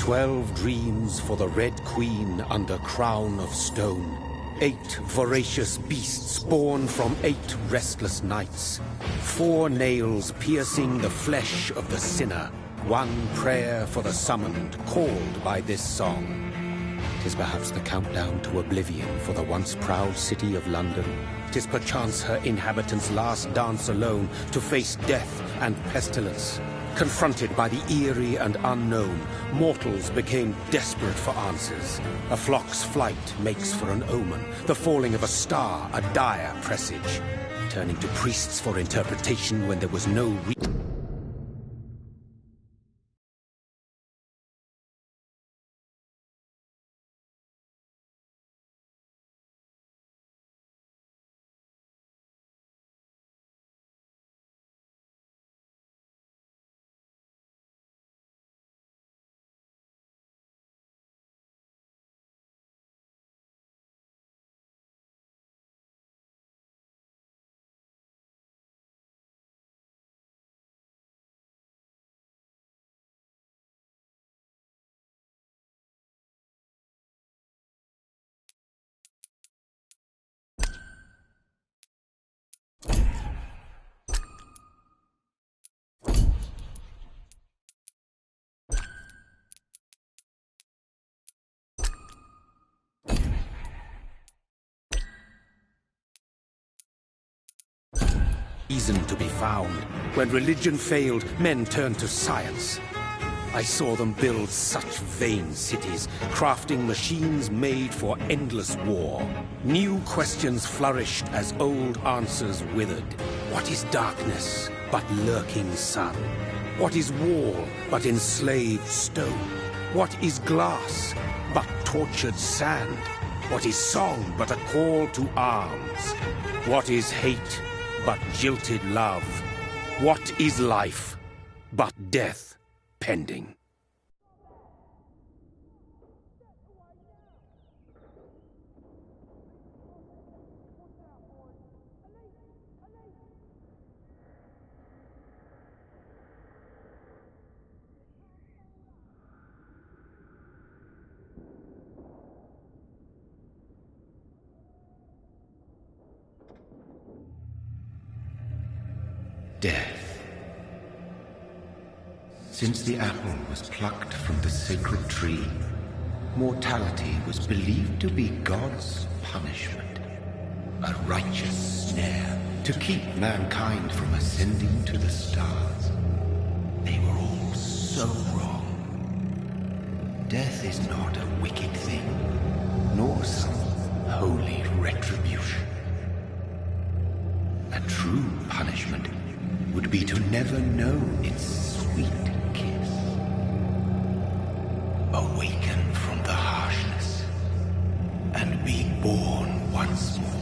12 dreams for the Red Queen under crown of stone. 8 voracious beasts born from 8 restless nights. 4 nails piercing the flesh of the sinner. 1 prayer for the summoned, called by this song. 'Tis perhaps the countdown to oblivion for the once proud city of London. 'Tis perchance her inhabitants' last dance alone to face death and pestilence. Confronted by the eerie and unknown, mortals became desperate for answers. A flock's flight makes for an omen, the falling of a star a dire presage. Turning to priests for interpretation when there was no reason to be found. When religion failed, men turned to science. I saw them build such vain cities, crafting machines made for endless war. New questions flourished as old answers withered. What is darkness but lurking sun? What is wall but enslaved stone? What is glass but tortured sand? What is song but a call to arms? What is hate but jilted love? What is life but death pending? Death. Since the apple was plucked from the sacred tree, mortality was believed to be God's punishment, a righteous snare to keep mankind from ascending to the stars. They were all so wrong. Death is not a wicked thing, nor some holy retribution. A true punishment would be to never know its sweet kiss. Awaken from the harshness and be born once more.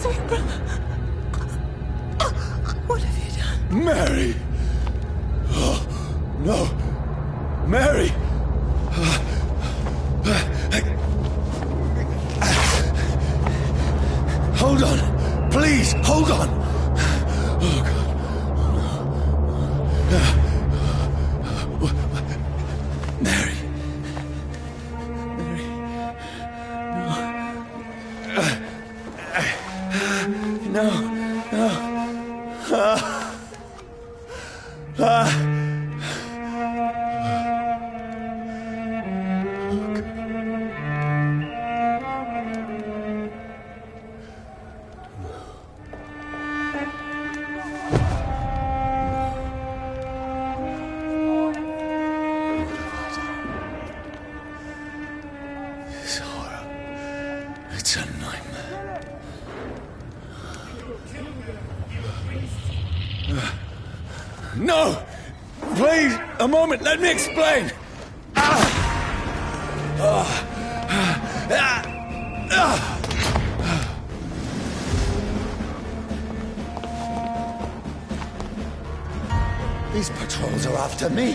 Where's my brother? What have you done? Mary! Oh, no! Mary! Hold on! Please, hold on! Oh, God. Mary. Mary. No. No. This horror. It's a nightmare. No! Please, a moment, let me explain! These patrols are after me.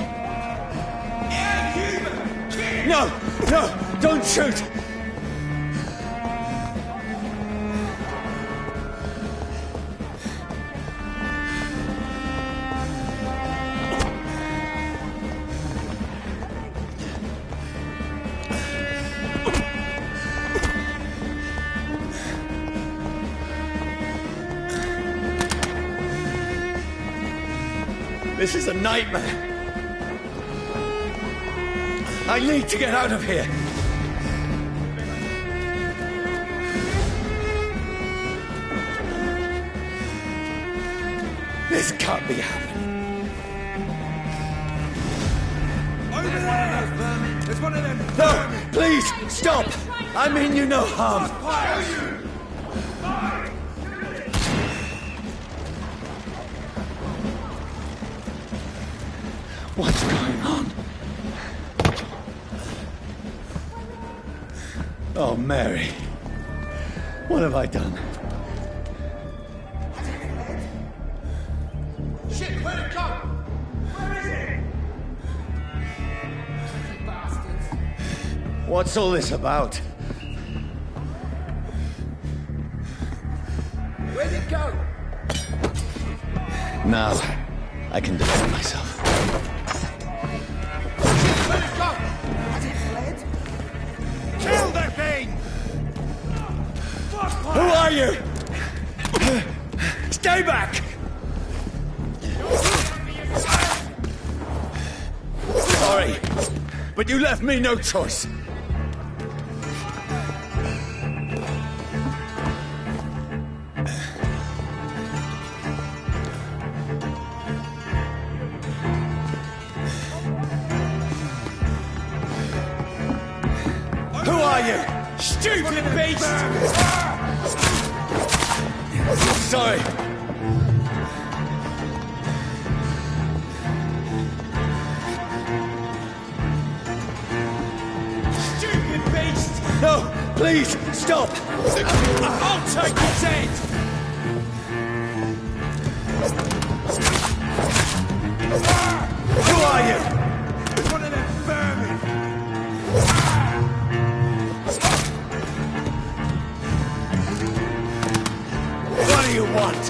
No! No! Don't shoot! This is a nightmare. I need to get out of here. This can't be happening. Over there! There's one of them! No! Please, stop! I mean you no harm. What's going on? Oh, Mary. What have I done? Shit, where'd it go? Where is it? Bastards. What's all this about? Where'd it go? Now, I can defend myself. Where'd it go? Has it fled? Kill the thing! Who are you? Stay back! Sorry, but you left me no choice. Who are you? Stupid beast! Sorry. Stupid beast! No, please, stop! I'll take his head! Who are you? It's one of them vermin! What do you want?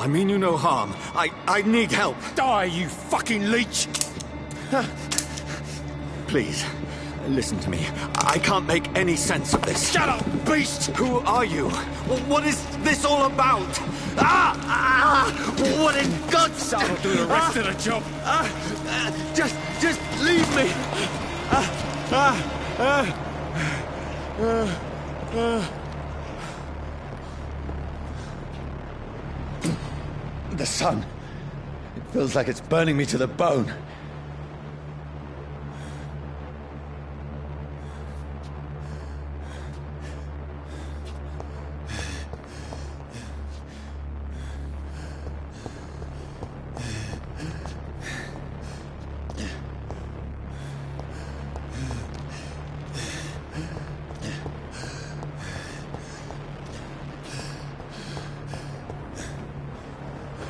I mean you no harm. I need help. Die, you fucking leech! Please, listen to me. I can't make any sense of this. Shut up, beast! Who are you? What is this all about? What in God's name? That'll do the rest of the job. Just leave me. The sun. It feels like it's burning me to the bone.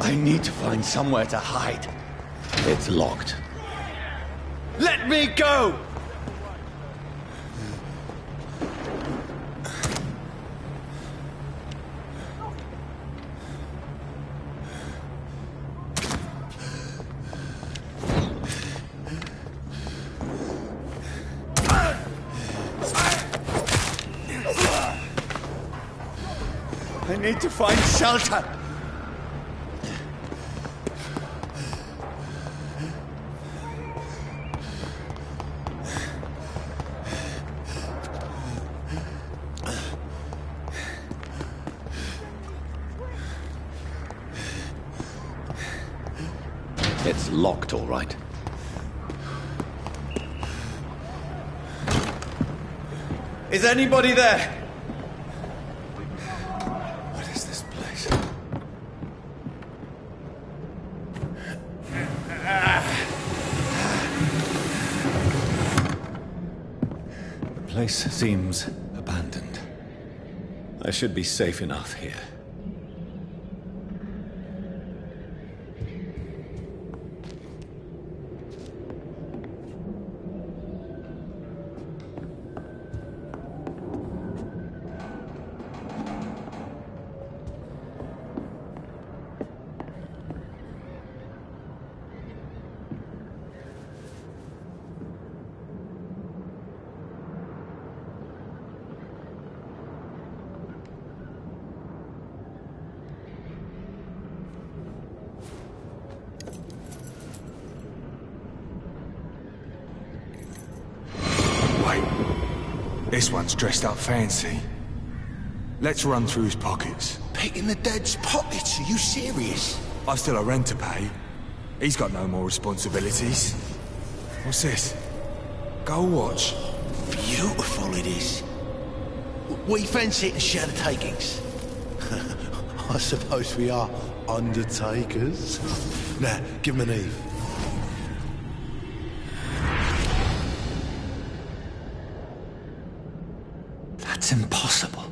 I need to find somewhere to hide. It's locked. Let me go! I need to find shelter! It's locked, all right. Is anybody there? What is this place? The place seems abandoned. I should be safe enough here. This one's dressed up fancy. Let's run through his pockets. Picking the dead's pockets? Are you serious? I've still a rent to pay. He's got no more responsibilities. What's this? Gold watch. Beautiful it is. We fancy it and share the takings. I suppose we are undertakers. Now, give him an Eve. That's impossible.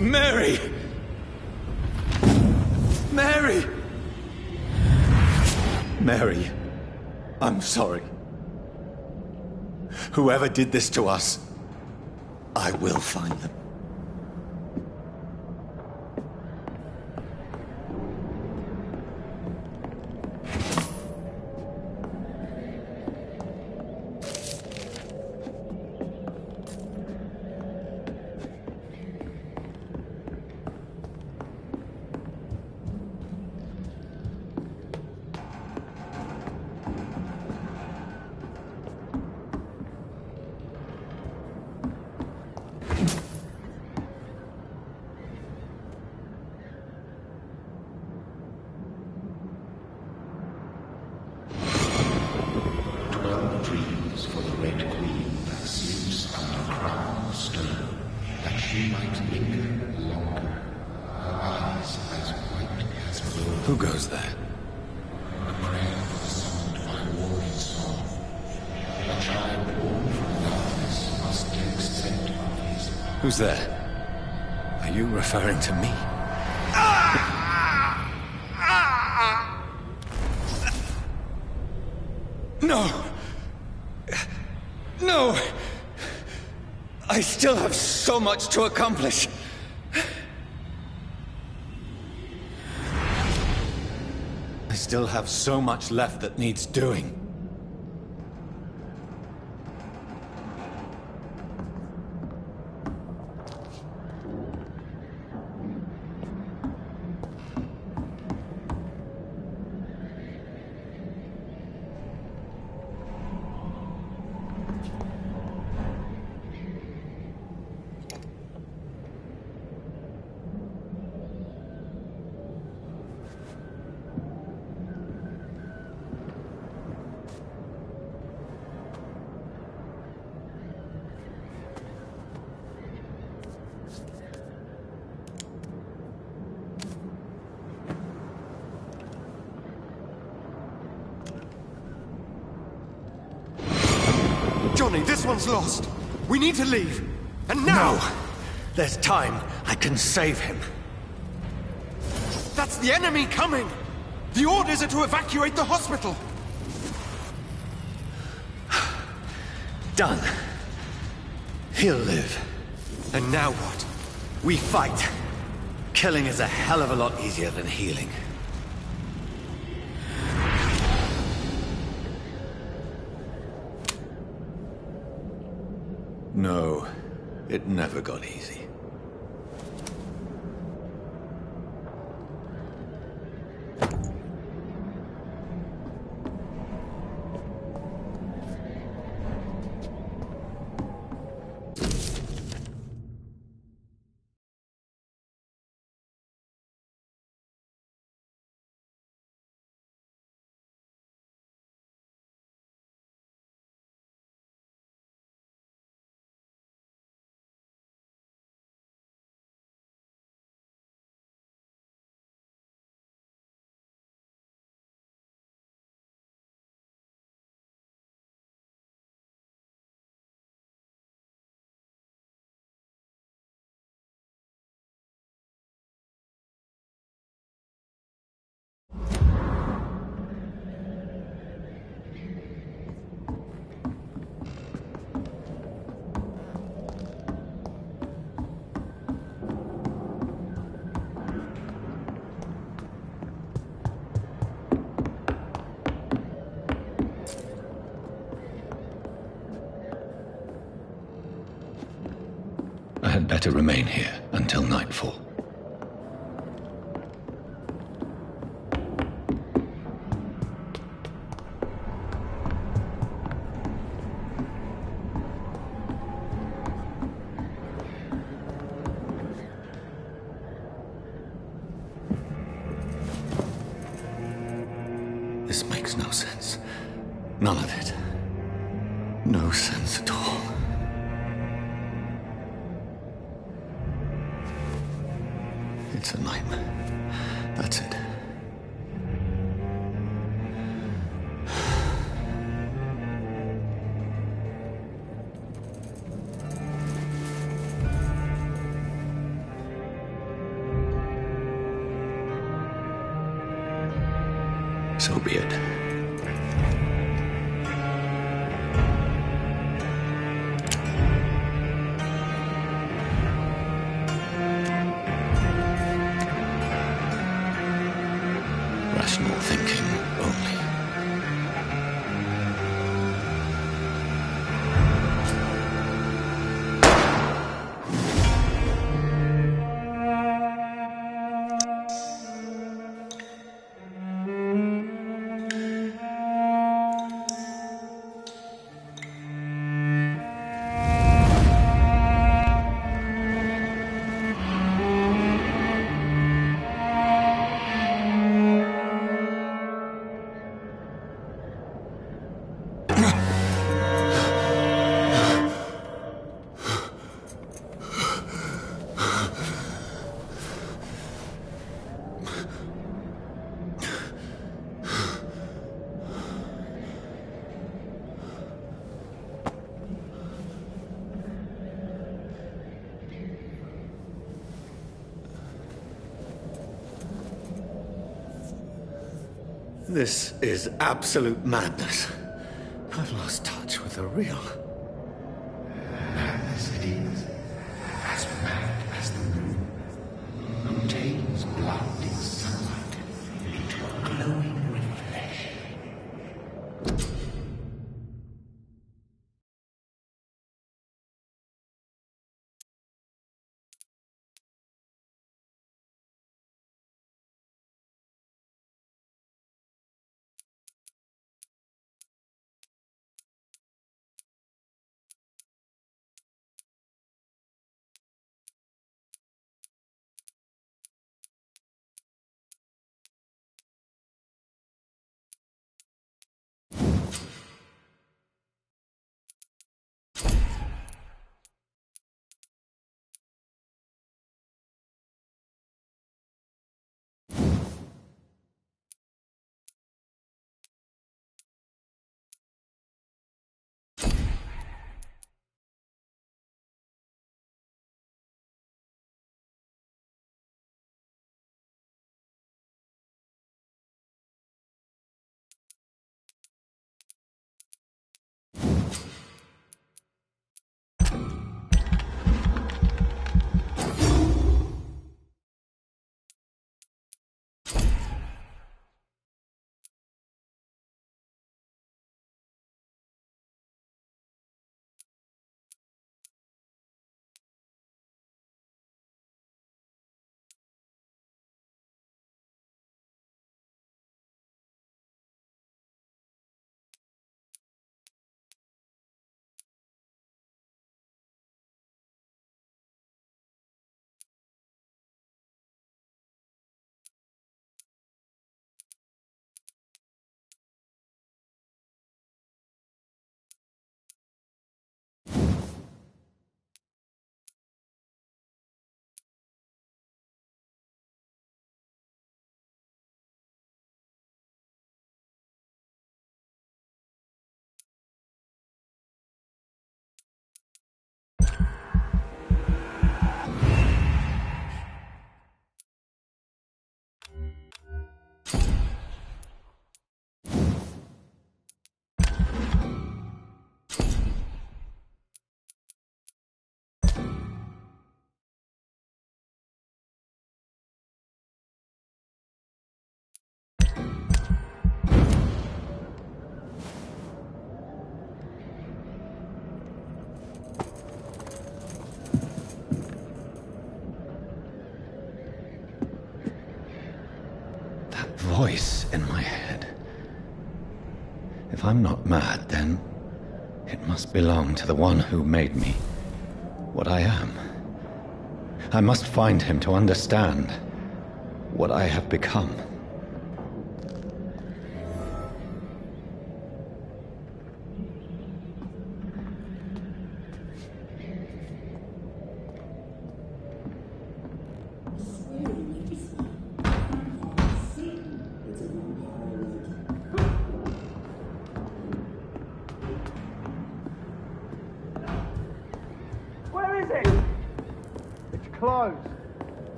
Mary! Mary! Mary, I'm sorry. Whoever did this to us, I will find them. Who goes there? A prayer for the summoned by war in Storm. A child born from Who's there? Are you referring to me? No! No! I still have so much to accomplish. I still have so much left that needs doing. Johnny, this one's lost. We need to leave. And now! No! There's time. I can save him. That's the enemy coming! The orders are to evacuate the hospital! Done. He'll live. And now what? We fight. Killing is a hell of a lot easier than healing. No, it never got easy. I had better remain here until nightfall. This makes no sense. None of it. No sense at all. It's a nightmare. That's it. So be it. Rational thinking only. This is absolute madness. I've lost touch with the real. Madness it is, as mad as the moon, who takes blinding sunlight into a glowing reflection. Voice in my head. If I'm not mad, then it must belong to the one who made me what I am. I must find him to understand what I have become.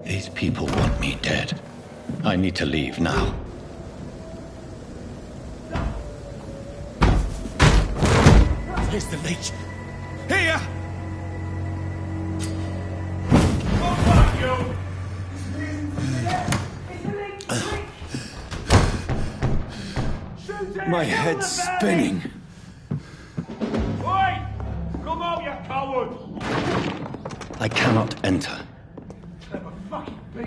These people want me dead. I need to leave now. Here's the leech. Here! My head's spinning. Oi! Come out, you coward! I cannot enter. Never fucking be.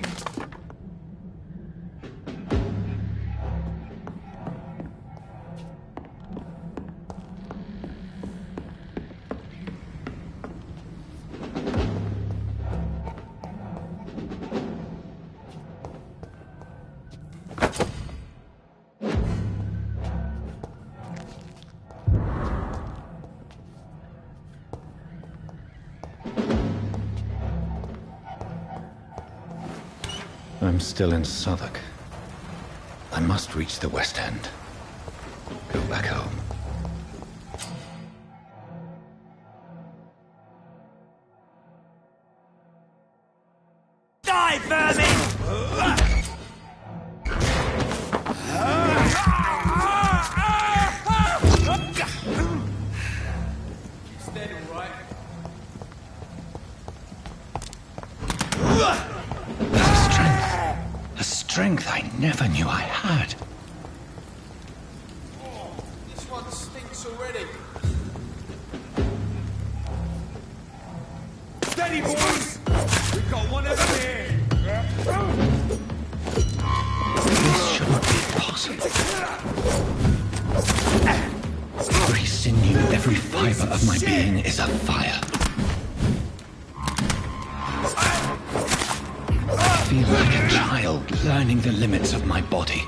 I'm still in Southwark. I must reach the West End. Go back home. Die, vermin! I never knew I had. This one stinks already. Steady, boys! We've got one of them here! This shouldn't be possible. Every sinew, every fiber of my being is afire. I feel like a child learning the limits of my body.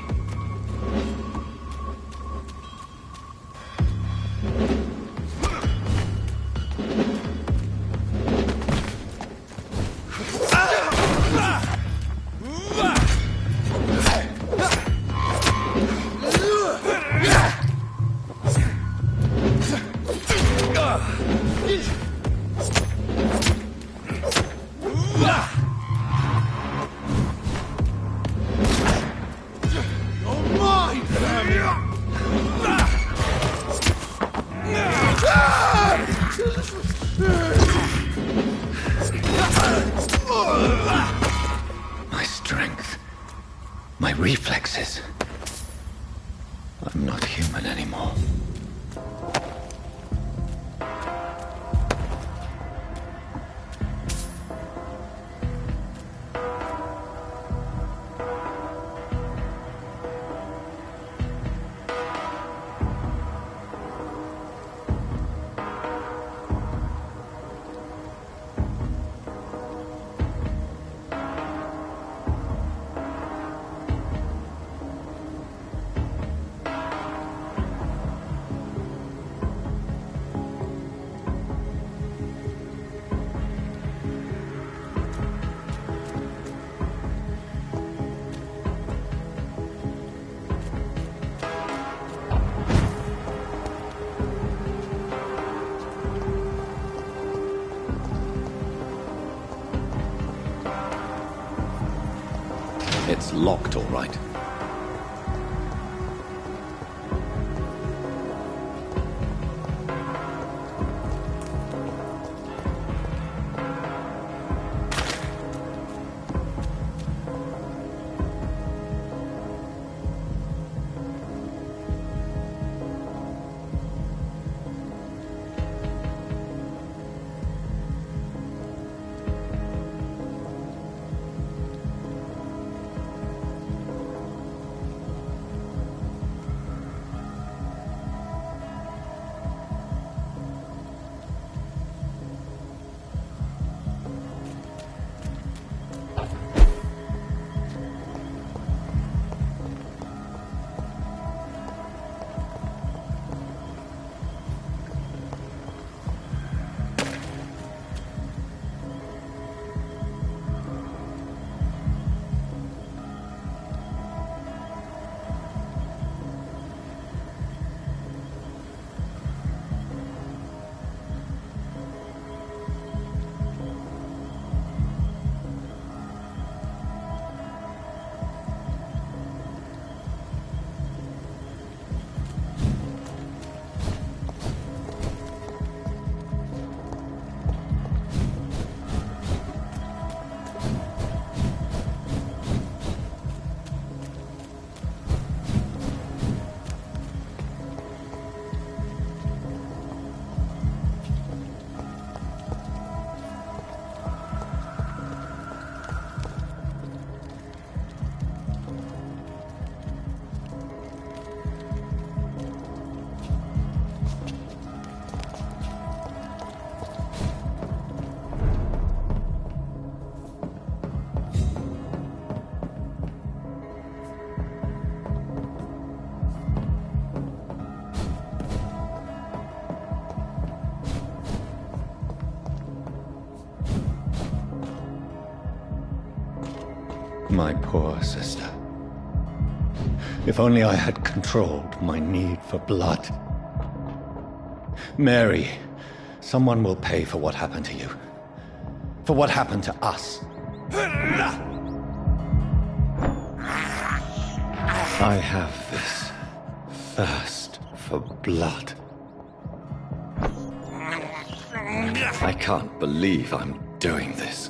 My strength, my reflexes. I'm not human anymore. It's locked, all right. My poor sister. If only I had controlled my need for blood. Mary, someone will pay for what happened to you. For what happened to us. I have this thirst for blood. I can't believe I'm doing this.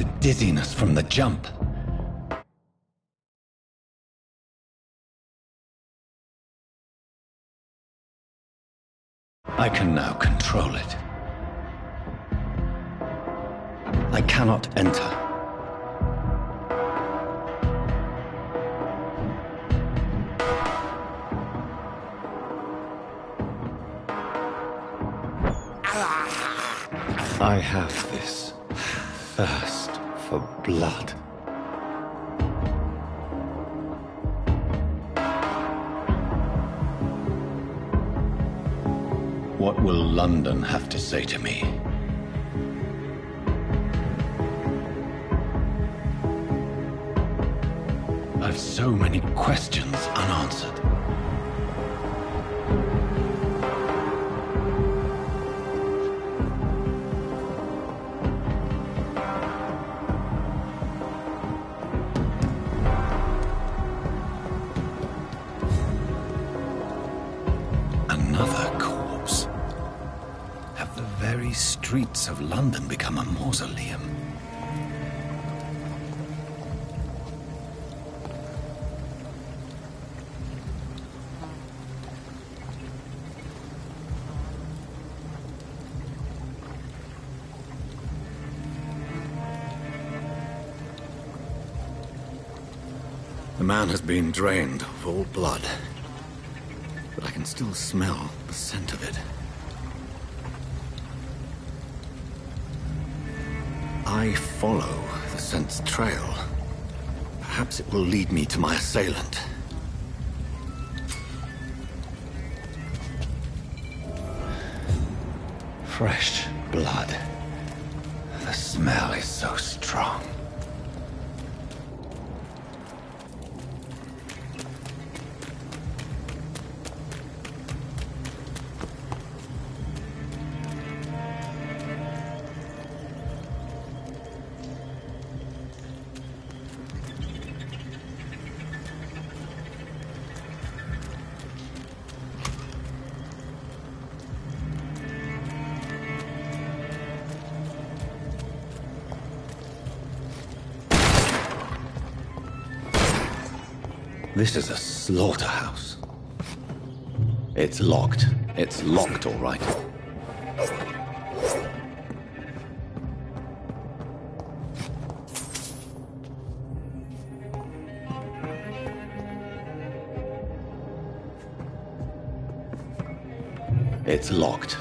the dizziness from the jump. I can now control it. I cannot enter. I have this thirst for blood. What will London have to say to me? I've so many questions unanswered. Another corpse. Have the very streets of London become a mausoleum? The man has been drained of all blood, but I can still smell the scent of it. I follow the scent's trail. Perhaps it will lead me to my assailant. Fresh blood. The smell is so strong. This is a slaughterhouse. It's locked. It's locked, all right. It's locked.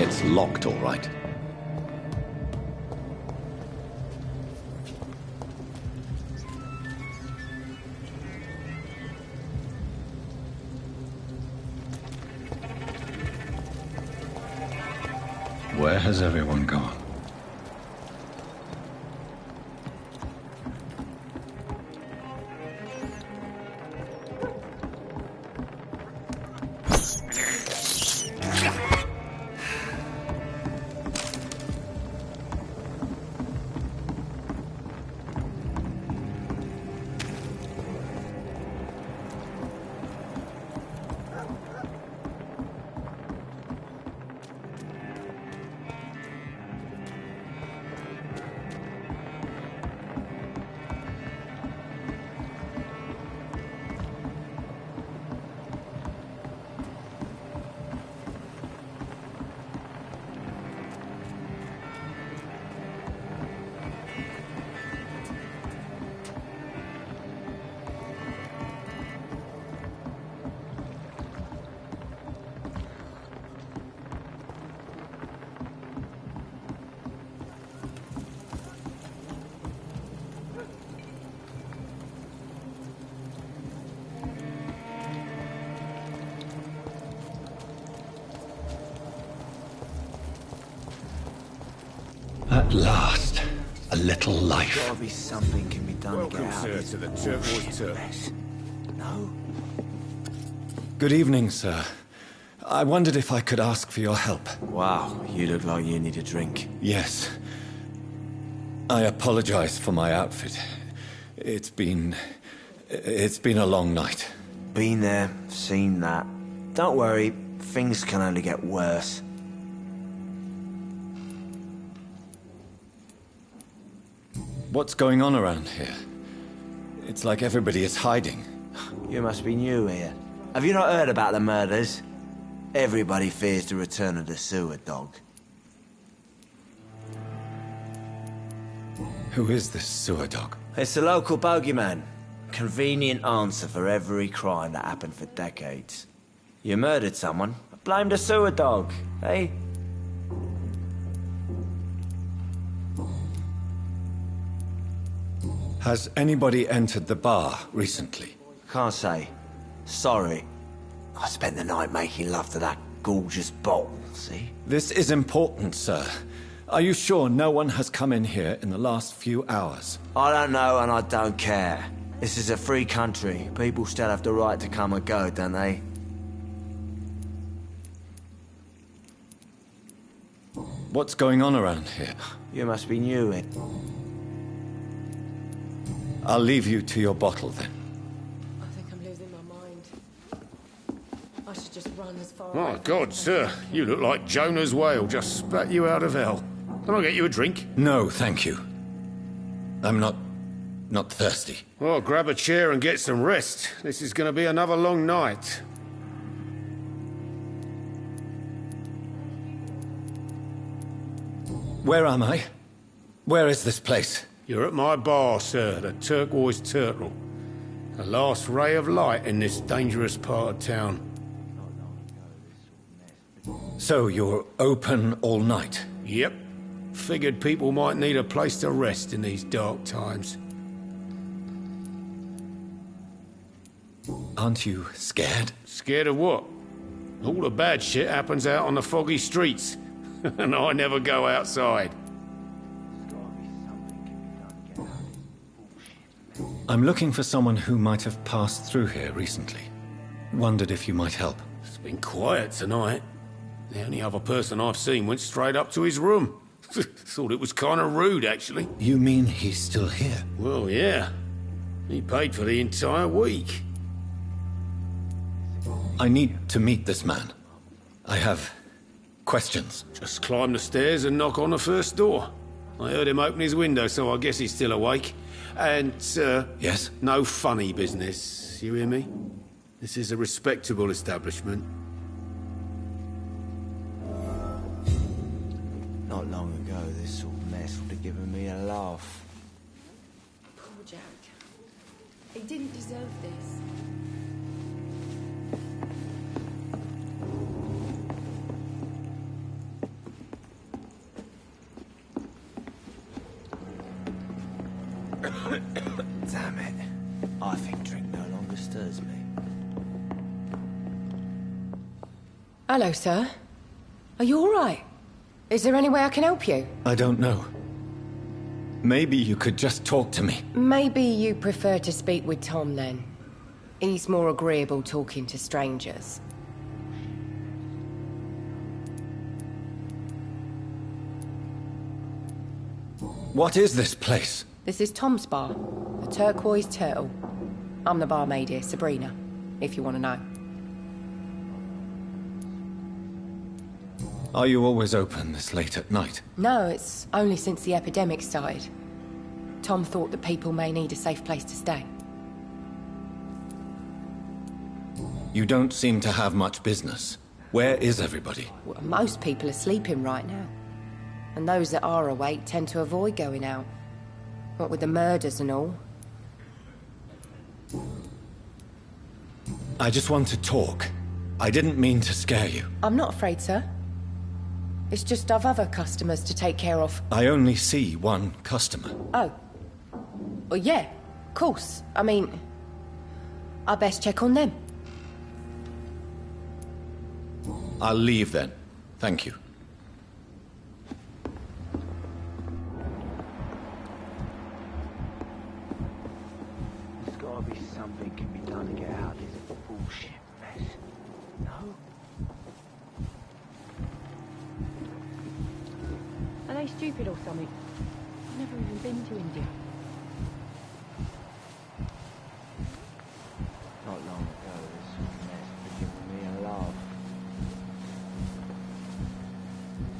It's locked, all right. Where has everyone gone? At last, a little life. Gotta be something can be done to get out of this to the Turquoise Turtle. mess. No? Good evening, sir. I wondered if I could ask for your help. Wow, you look like you need a drink. Yes. I apologize for my outfit. It's been a long night. Been there, seen that. Don't worry, things can only get worse. What's going on around here? It's like everybody is hiding. You must be new here. Have you not heard about the murders? Everybody fears the return of the sewer dog. Who is this sewer dog? It's the local bogeyman. Convenient answer for every crime that happened for decades. You murdered someone, blame the sewer dog, eh? Has anybody entered the bar recently? Can't say. Sorry. I spent the night making love to that gorgeous bottle, see? This is important, sir. Are you sure no one has come in here in the last few hours? I don't know and I don't care. This is a free country. People still have the right to come and go, don't they? What's going on around here? You must be new here. I'll leave you to your bottle then. I think I'm losing my mind. I should just run as far My away God, sir, you look like Jonah's whale just spat you out of hell. Can I get you a drink? No, thank you. I'm not thirsty. Well, grab a chair and get some rest. This is going to be another long night. Where am I? Where is this place? You're at my bar, sir, the Turquoise Turtle. The last ray of light in this dangerous part of town. So you're open all night? Yep. Figured people might need a place to rest in these dark times. Aren't you scared? Scared of what? All the bad shit happens out on the foggy streets. And I never go outside. I'm looking for someone who might have passed through here recently. Wondered if you might help. It's been quiet tonight. The only other person I've seen went straight up to his room. Thought it was kind of rude, actually. You mean he's still here? Well, yeah. He paid for the entire week. I need to meet this man. I have questions. Just climb the stairs and knock on the first door. I heard him open his window, so I guess he's still awake. And, Yes? no funny business. You hear me? This is a respectable establishment. Not long ago, this sort of mess would have given me a laugh. Poor Jack. He didn't deserve this. Damn it. I think drink no longer stirs me. Hello, sir. Are you all right? Is there any way I can help you? I don't know. Maybe you could just talk to me. Maybe you prefer to speak with Tom, then. He's more agreeable talking to strangers. What is this place? This is Tom's bar, the Turquoise Turtle. I'm the barmaid here, Sabrina, if you want to know. Are you always open this late at night? No, it's only since the epidemic started. Tom thought that people may need a safe place to stay. You don't seem to have much business. Where is everybody? Well, most people are sleeping right now. And those that are awake tend to avoid going out. What with the murders and all. I just want to talk. I didn't mean to scare you. I'm not afraid, sir. It's just I've other customers to take care of. I only see one customer. Oh. Well, yeah, of course. I mean, I best check on them. I'll leave then. Thank you. There's gotta be something can be done to get out of this bullshit mess. No? Are they stupid or something? I've never even been to India. Not long ago, this mess began with me and love.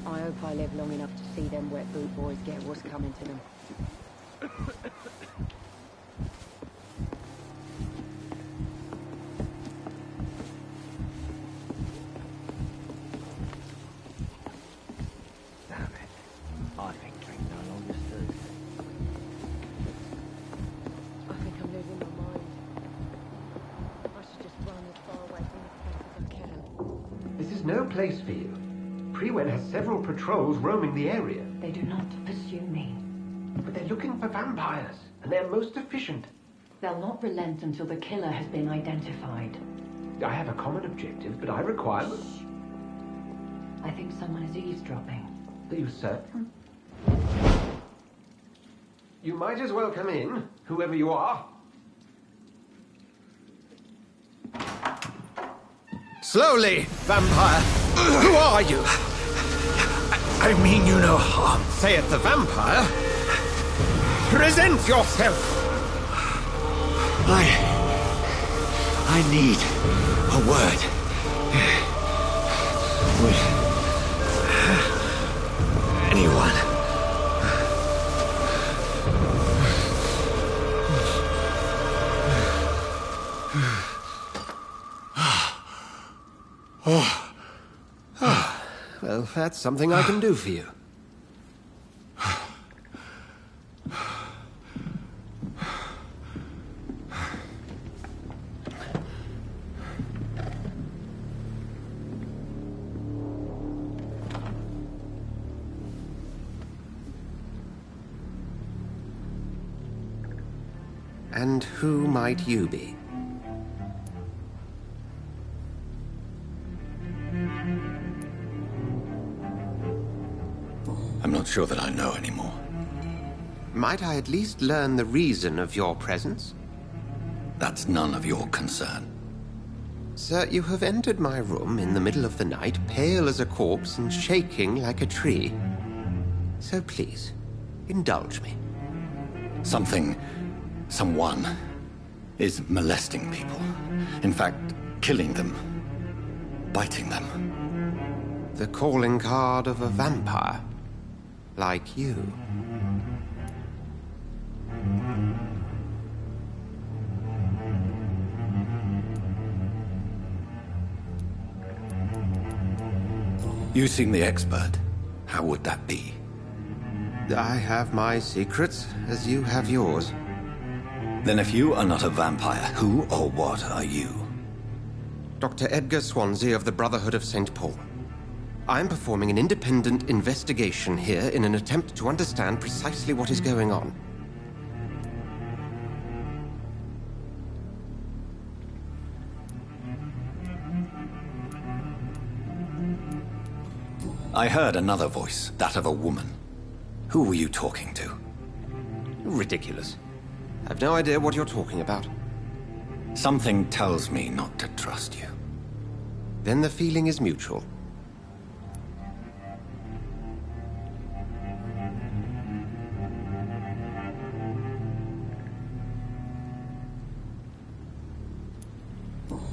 I hope I live long enough to see them wet boot boys get what's coming to them. Damn it. I think drink no longer stirs me. I think I'm losing my mind. I should just run as far away from this place as I can. This is no place for you. Prewen has several patrols roaming the area. They do not pursue me. But they're looking for vampires, and they're most efficient. They'll not relent until the killer has been identified. I have a common objective, but I require... I think someone is eavesdropping. Are you certain? You might as well come in, whoever you are. Slowly, vampire! Who are you? I mean you no harm. Saith the vampire. Present yourself! I need a word. With anyone. Well, that's something I can do for you. And who might you be? I'm not sure that I know anymore. Might I at least learn the reason of your presence? That's none of your concern. Sir, you have entered my room in the middle of the night, pale as a corpse and shaking like a tree. So please, indulge me. Someone is molesting people. In fact, killing them. Biting them. The calling card of a vampire. Like you. You seem the expert. How would that be? I have my secrets, as you have yours. Then if you are not a vampire, who or what are you? Dr. Edgar Swansea of the Brotherhood of St. Paul. I'm performing an independent investigation here in an attempt to understand precisely what is going on. I heard another voice, that of a woman. Who were you talking to? Ridiculous. I've no idea what you're talking about. Something tells me not to trust you. Then the feeling is mutual.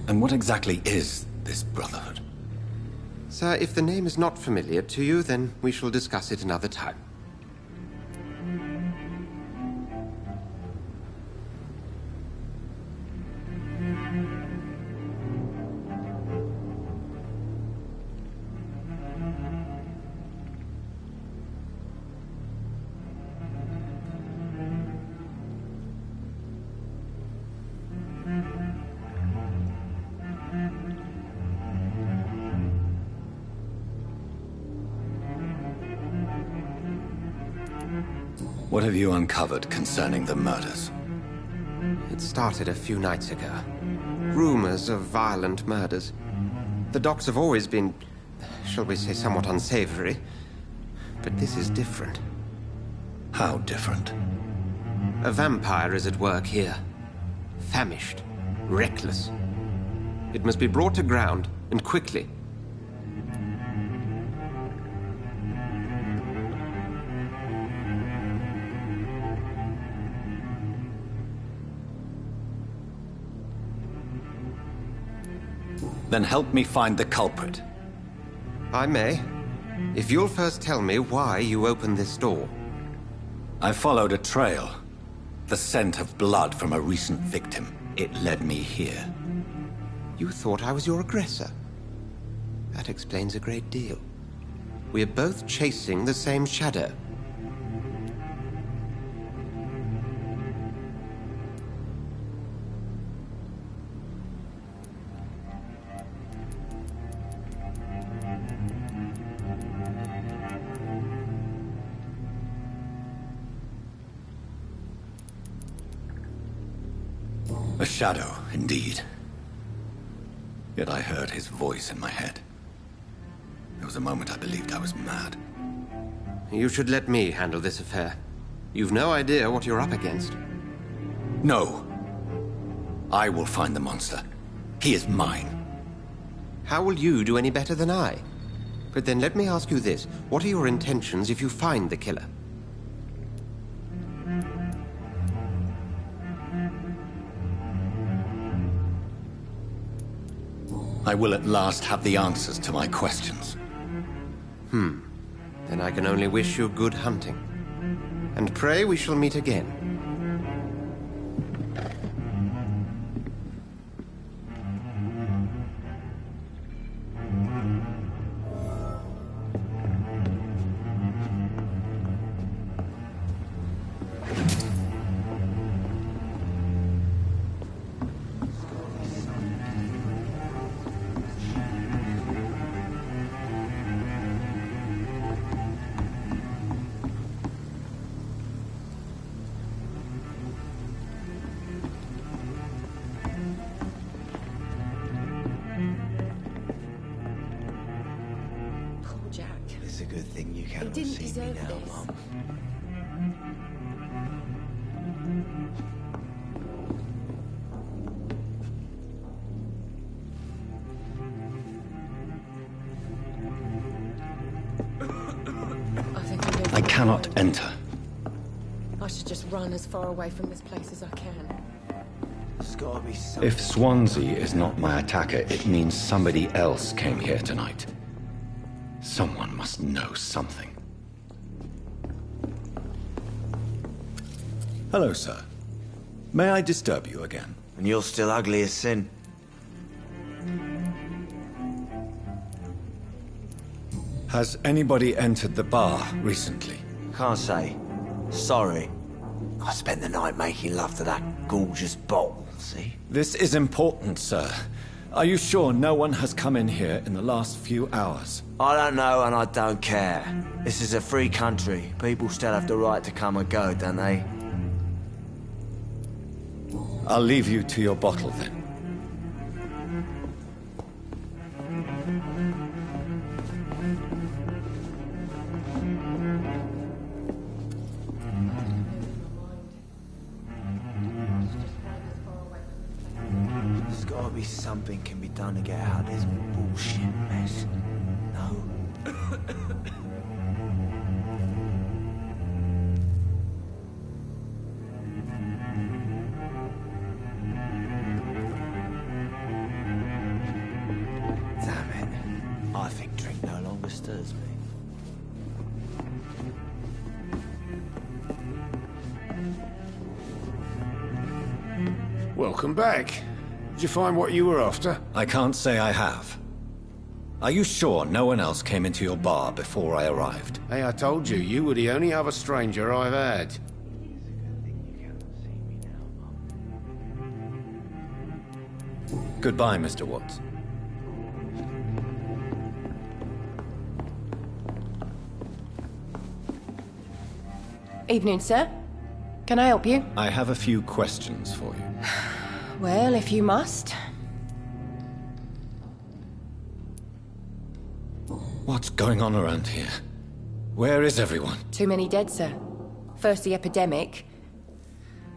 And what exactly is this Brotherhood? Sir, if the name is not familiar to you, then we shall discuss it another time. What have you uncovered concerning the murders? It started a few nights ago. Rumors of violent murders. The docks have always been, shall we say, somewhat unsavory. But this is different. How different? A vampire is at work here. Famished. Reckless. It must be brought to ground, and quickly. Then help me find the culprit. I may. If you'll first tell me why you opened this door. I followed a trail. The scent of blood from a recent victim. It led me here. You thought I was your aggressor. That explains a great deal. We're both chasing the same shadow. A shadow, indeed. Yet I heard his voice in my head. There was a moment I believed I was mad. You should let me handle this affair. You've no idea what you're up against. No. I will find the monster. He is mine. How will you do any better than I? But then let me ask you this. What are your intentions if you find the killer? I will at last have the answers to my questions. Then I can only wish you good hunting. And pray we shall meet again. It's a good thing you cannot didn't see me deserve now, this. Mum. I think I'm going I cannot enter. I should just run as far away from this place as I can. There's gotta be something. If Swansea is not my attacker, it means somebody else came here tonight. Someone must know something. Hello, sir. May I disturb you again? And you're still ugly as sin. Has anybody entered the bar recently? Can't say. Sorry. I spent the night making love to that gorgeous bottle, see? This is important, sir. Are you sure no one has come in here in the last few hours? I don't know and I don't care. This is a free country. People still have the right to come and go, don't they? I'll leave you to your bottle then. gotta be something can be done to get out of this bullshit mess. No? Damn it. I think drink no longer stirs me. Welcome back. Did you find what you were after? I can't say I have. Are you sure no one else came into your bar before I arrived? Hey, I told you, you were the only other stranger I've had. Goodbye, Mr. Watts. Evening, sir. Can I help you? I have a few questions for you. Well, if you must. What's going on around here? Where is everyone? Too many dead, sir. First the epidemic,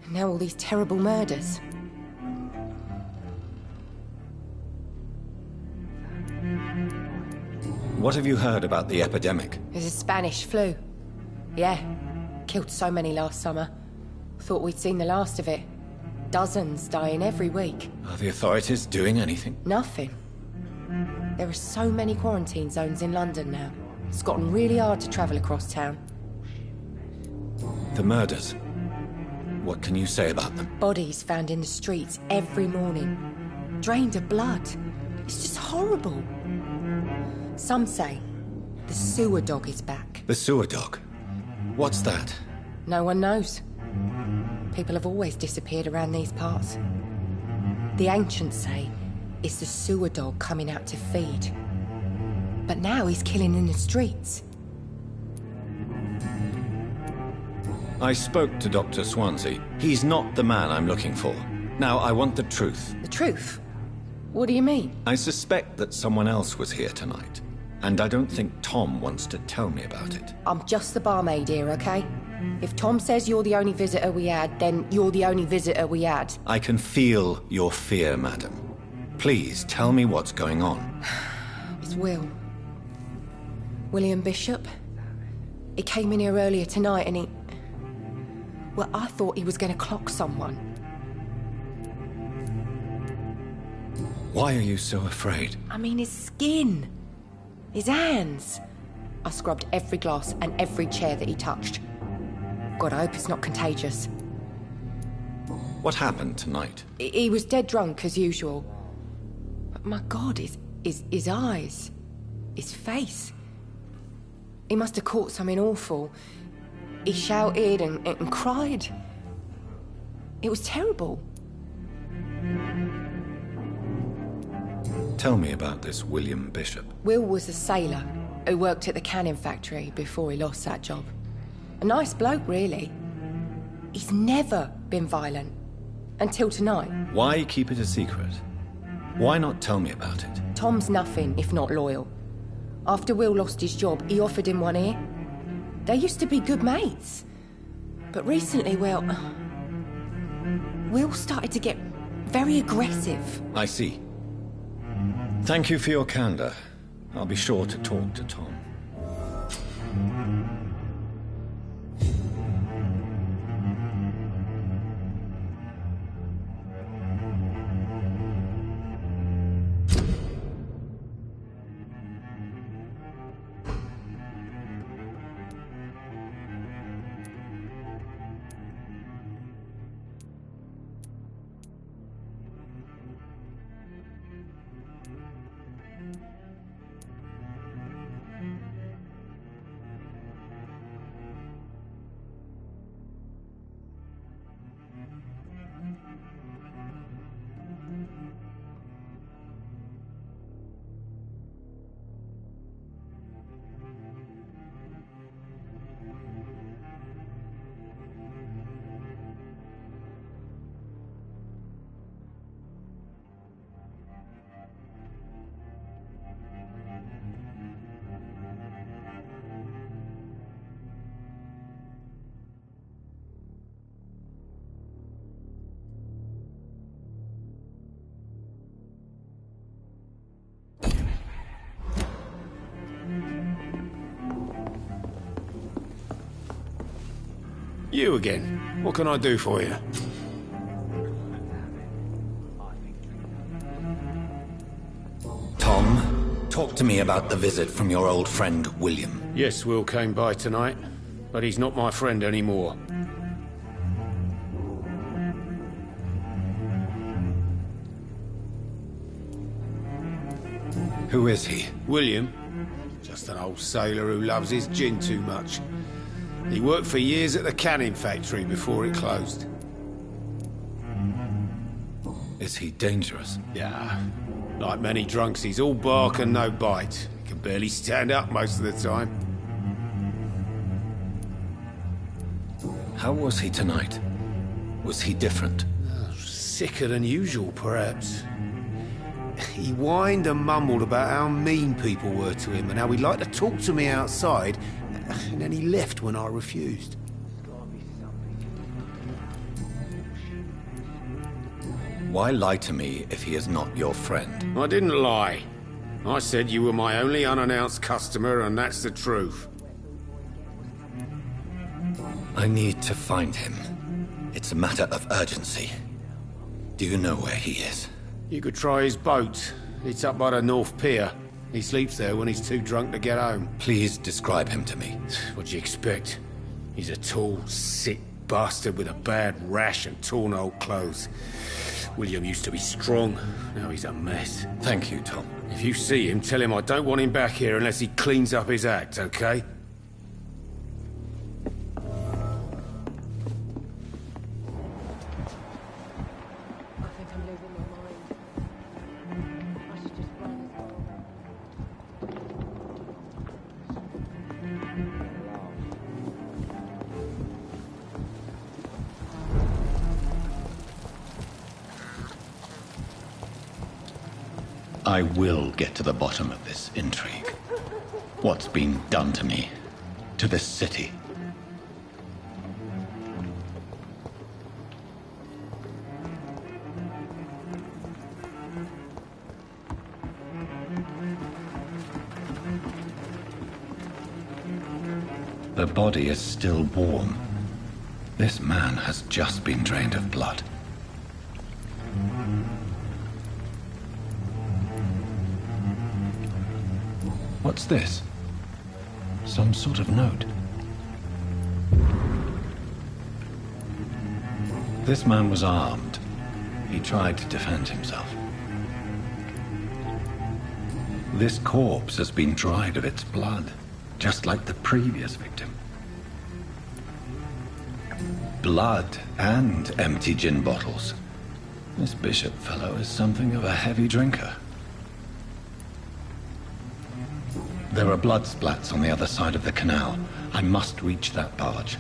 and now all these terrible murders. What have you heard about the epidemic? There's a Spanish flu. Yeah. Killed so many last summer. Thought we'd seen the last of it. Dozens dying every week. Are the authorities doing anything? Nothing. There are so many quarantine zones in London now. It's gotten really hard to travel across town. The murders. What can you say about them? Bodies found in the streets every morning. Drained of blood. It's just horrible. Some say the sewer dog is back. The sewer dog? What's that? No one knows. People have always disappeared around these parts. The ancients say it's the sewer dog coming out to feed. But now he's killing in the streets. I spoke to Dr. Swansea. He's not the man I'm looking for. Now, I want the truth. The truth? What do you mean? I suspect that someone else was here tonight. And I don't think Tom wants to tell me about it. I'm just the barmaid here, okay? If Tom says you're the only visitor we had, then you're the only visitor we had. I can feel your fear, madam. Please, tell me what's going on. It's Will. William Bishop. He came in here earlier tonight and he... Well, I thought he was going to clock someone. Why are you so afraid? I mean, his skin. His hands. I scrubbed every glass and every chair that he touched. God, I hope it's not contagious. What happened tonight? He was dead drunk, as usual. But my God, his eyes. His face. He must have caught something awful. He shouted and cried. It was terrible. Tell me about this William Bishop. Will was a sailor who worked at the canning factory before he lost that job. A nice bloke, really. He's never been violent. Until tonight. Why keep it a secret? Why not tell me about it? Tom's nothing if not loyal. After Will lost his job, he offered him one ear. They used to be good mates. But recently, well... Will started to get very aggressive. I see. Thank you for your candor. I'll be sure to talk to Tom. You again. What can I do for you? Tom, talk to me about the visit from your old friend, William. Yes, Will came by tonight, but he's not my friend anymore. Who is he? William? Just an old sailor who loves his gin too much. He worked for years at the canning factory before it closed. Is he dangerous? Yeah. Like many drunks, he's all bark and no bite. He can barely stand up most of the time. How was he tonight? Was he different? Sicker than usual, perhaps. He whined and mumbled about how mean people were to him and how he'd like to talk to me outside, and then he left when I refused. Why lie to me if he is not your friend? I didn't lie. I said you were my only unannounced customer, and that's the truth. I need to find him. It's a matter of urgency. Do you know where he is? You could try his boat. It's up by the North Pier. He sleeps there when he's too drunk to get home. Please describe him to me. What do you expect? He's a tall, sick bastard with a bad rash and torn old clothes. William used to be strong. Now he's a mess. Thank you, Tom. If you see him, tell him I don't want him back here unless he cleans up his act, okay? I will get to the bottom of this intrigue. What's been done to me, to this city. The body is still warm. This man has just been drained of blood. What's this? Some sort of note. This man was armed. He tried to defend himself. This corpse has been dried of its blood, just like the previous victim. Blood and empty gin bottles. This bishop fellow is something of a heavy drinker. There are blood splats on the other side of the canal. I must reach that barge.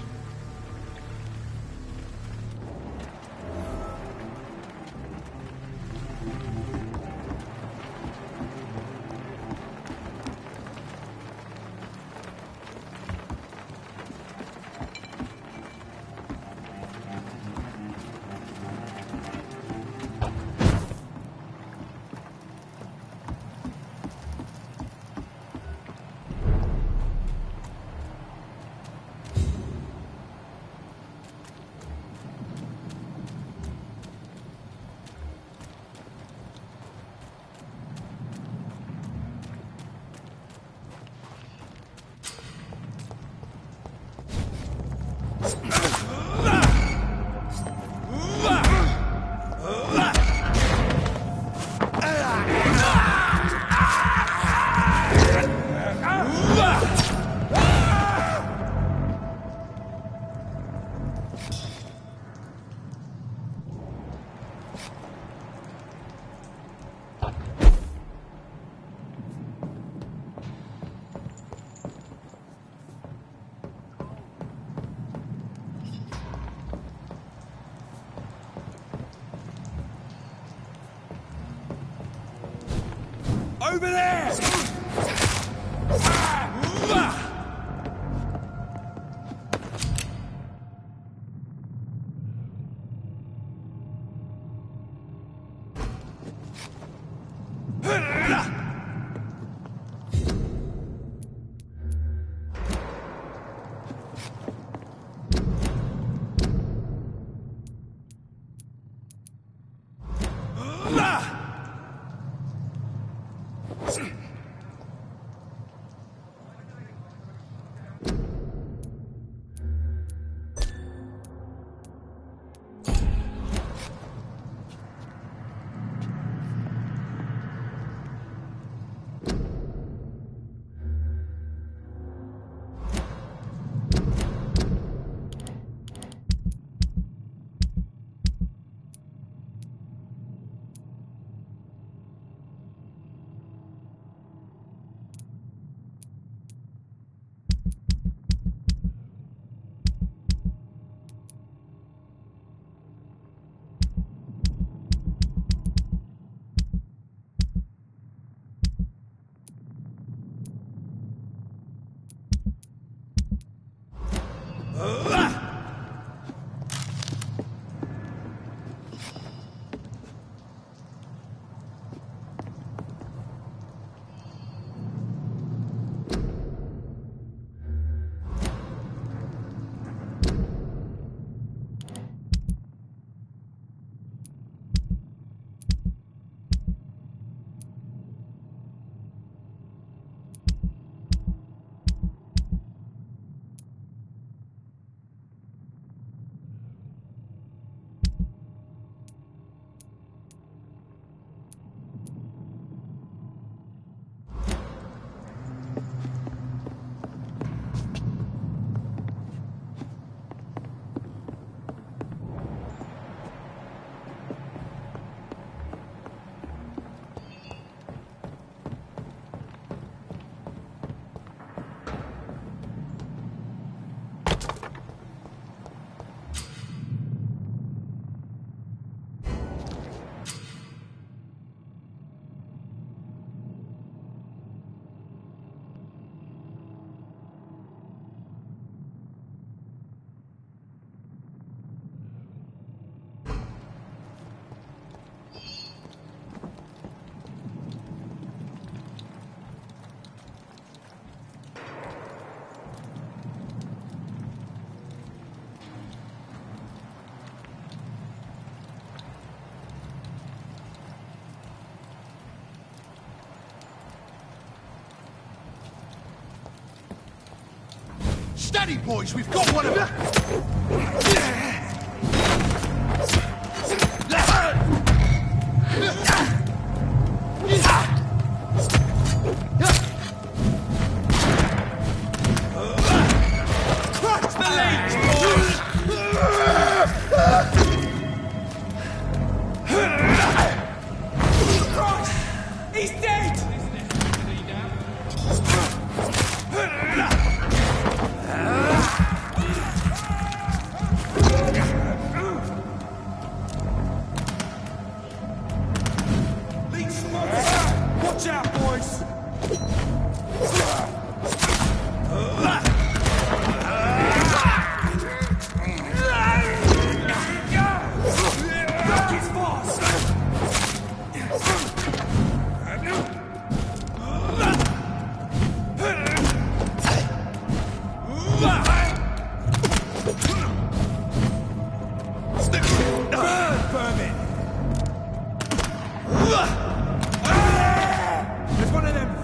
Over there! Steady, boys, we've got one of them! Clutch the legs, boys! Christ! He's dead! Watch out, boys! Back is fast! Burn it! There's one of them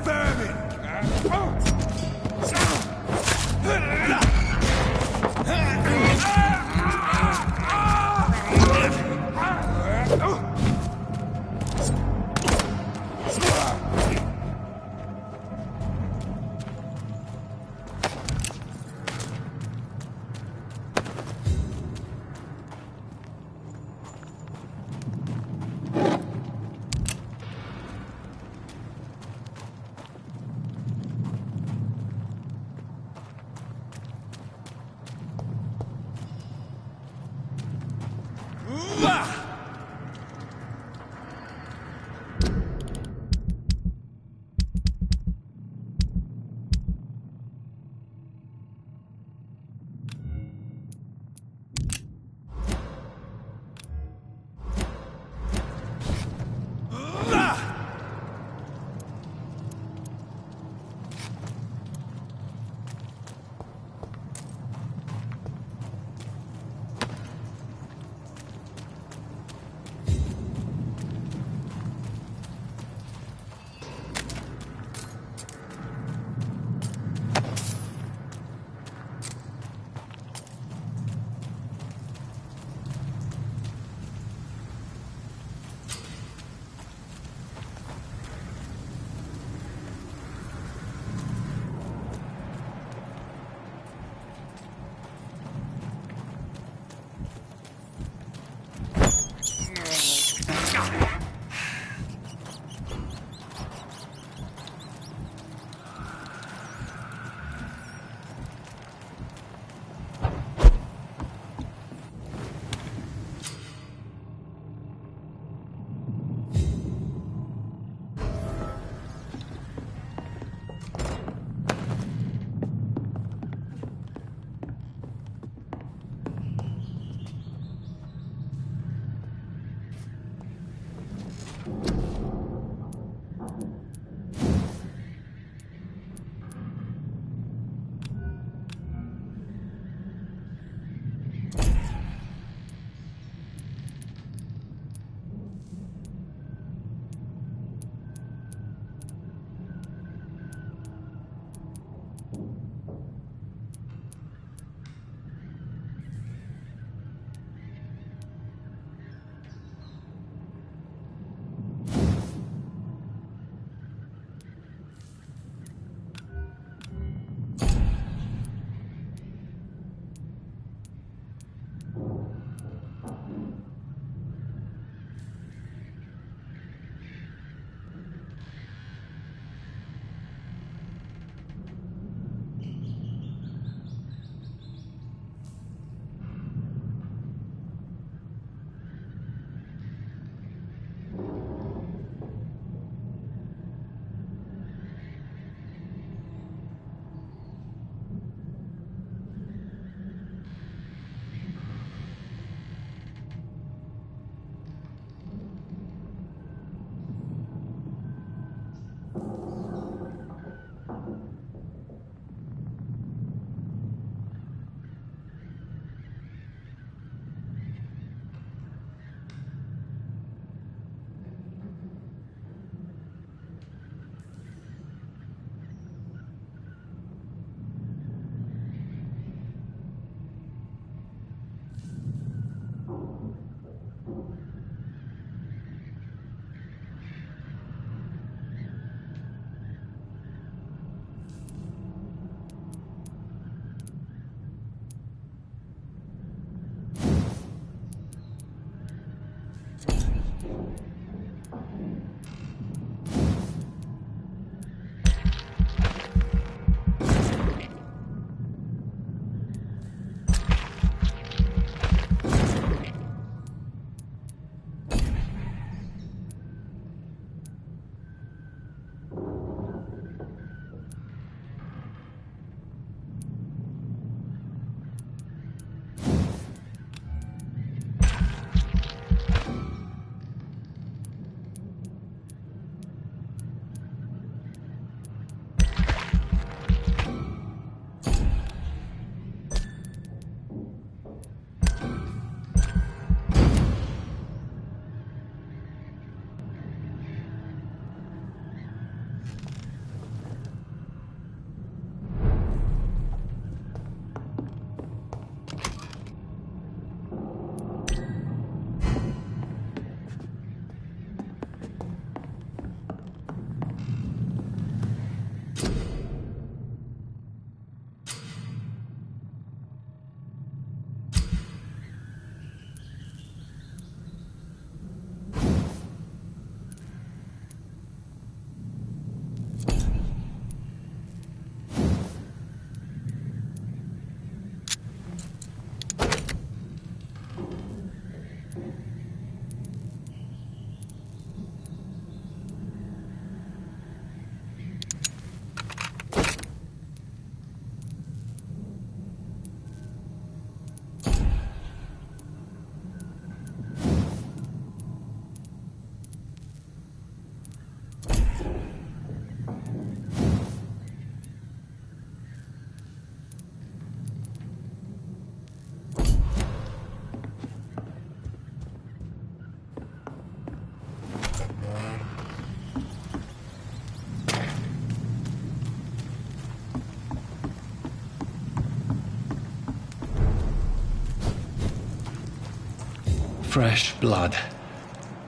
fresh blood.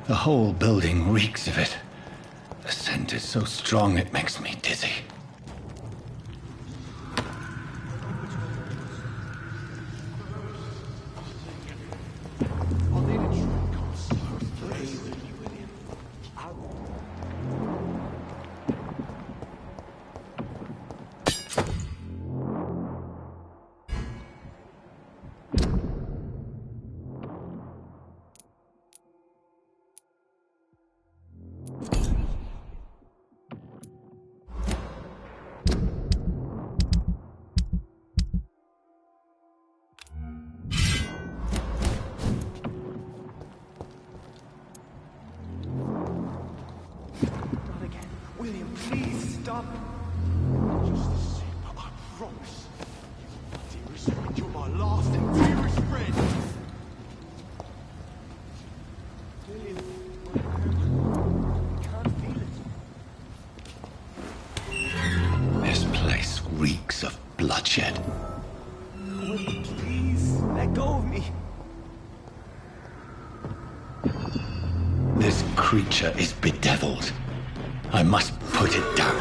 The whole building reeks of it. The scent is so strong it makes me dizzy. This place reeks of bloodshed. William, please, let go of me. This creature is bedeviled. I must put it down.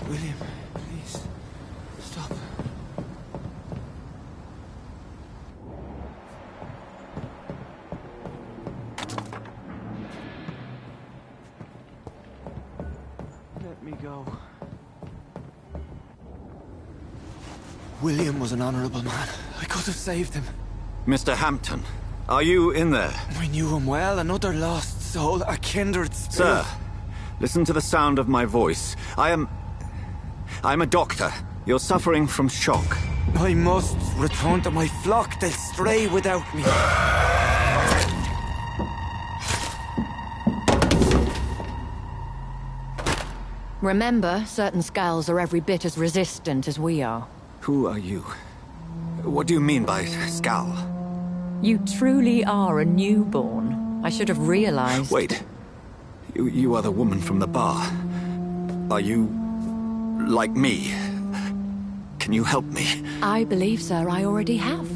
William, please, stop. Let me go. William was an honorable man. I could have saved him. Mr. Hampton, are you in there? I knew him well, another lost soul, a kindred spirit. Sir, listen to the sound of my voice. I'm a doctor. You're suffering from shock. I must return to my flock. They'll stray without me. Remember, certain skulls are every bit as resistant as we are. Who are you? What do you mean by skull? You truly are a newborn. I should have realized. Wait. You are the woman from the bar. Are you... like me? Can you help me? I believe, sir, I already have.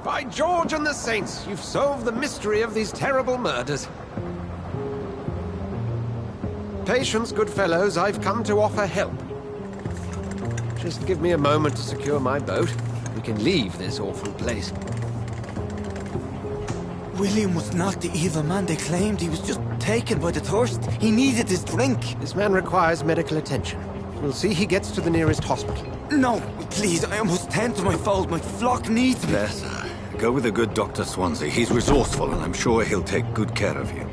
By George and the Saints, you've solved the mystery of these terrible murders. Patience, good fellows, I've come to offer help. Just give me a moment to secure my boat. We can leave this awful place. William was not the evil man they claimed. He was just taken by the thirst. He needed his drink. This man requires medical attention. We'll see he gets to the nearest hospital. No, please, I must tend to my fold. My flock needs me. There, sir. Go with the good Dr. Swansea. He's resourceful, and I'm sure he'll take good care of you.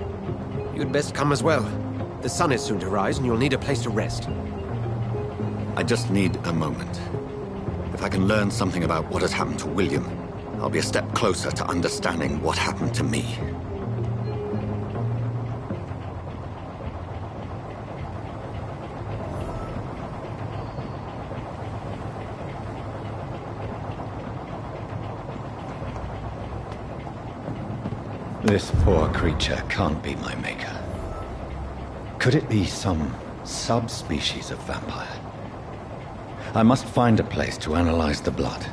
You'd best come as well. The sun is soon to rise, and you'll need a place to rest. I just need a moment. If I can learn something about what has happened to William, I'll be a step closer to understanding what happened to me. This poor creature can't be my maker. Could it be some subspecies of vampire? I must find a place to analyze the blood.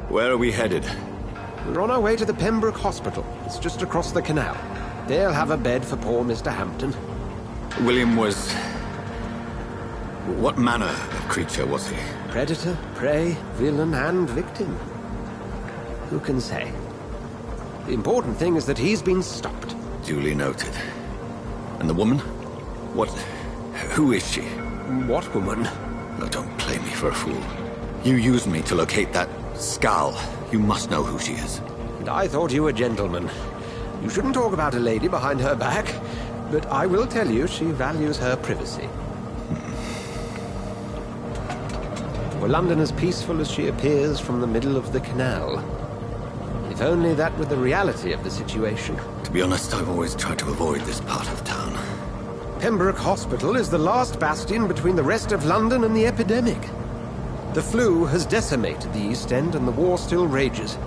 Where are we headed? We're on our way to the Pembroke Hospital. It's just across the canal. They'll have a bed for poor Mr. Hampton. William was... what manner of creature was he? Predator, prey, villain, and victim. Who can say? The important thing is that he's been stopped. Duly noted. And the woman? What... who is she? What woman? Oh, don't play me for a fool. You used me to locate that Skull. You must know who she is. And I thought you a gentleman. You shouldn't talk about a lady behind her back, but I will tell you she values her privacy. Were London as peaceful as she appears from the middle of the canal? If only that were the reality of the situation. To be honest, I've always tried to avoid this part of town. Pembroke Hospital is the last bastion between the rest of London and the epidemic. The flu has decimated the East End and the war still rages.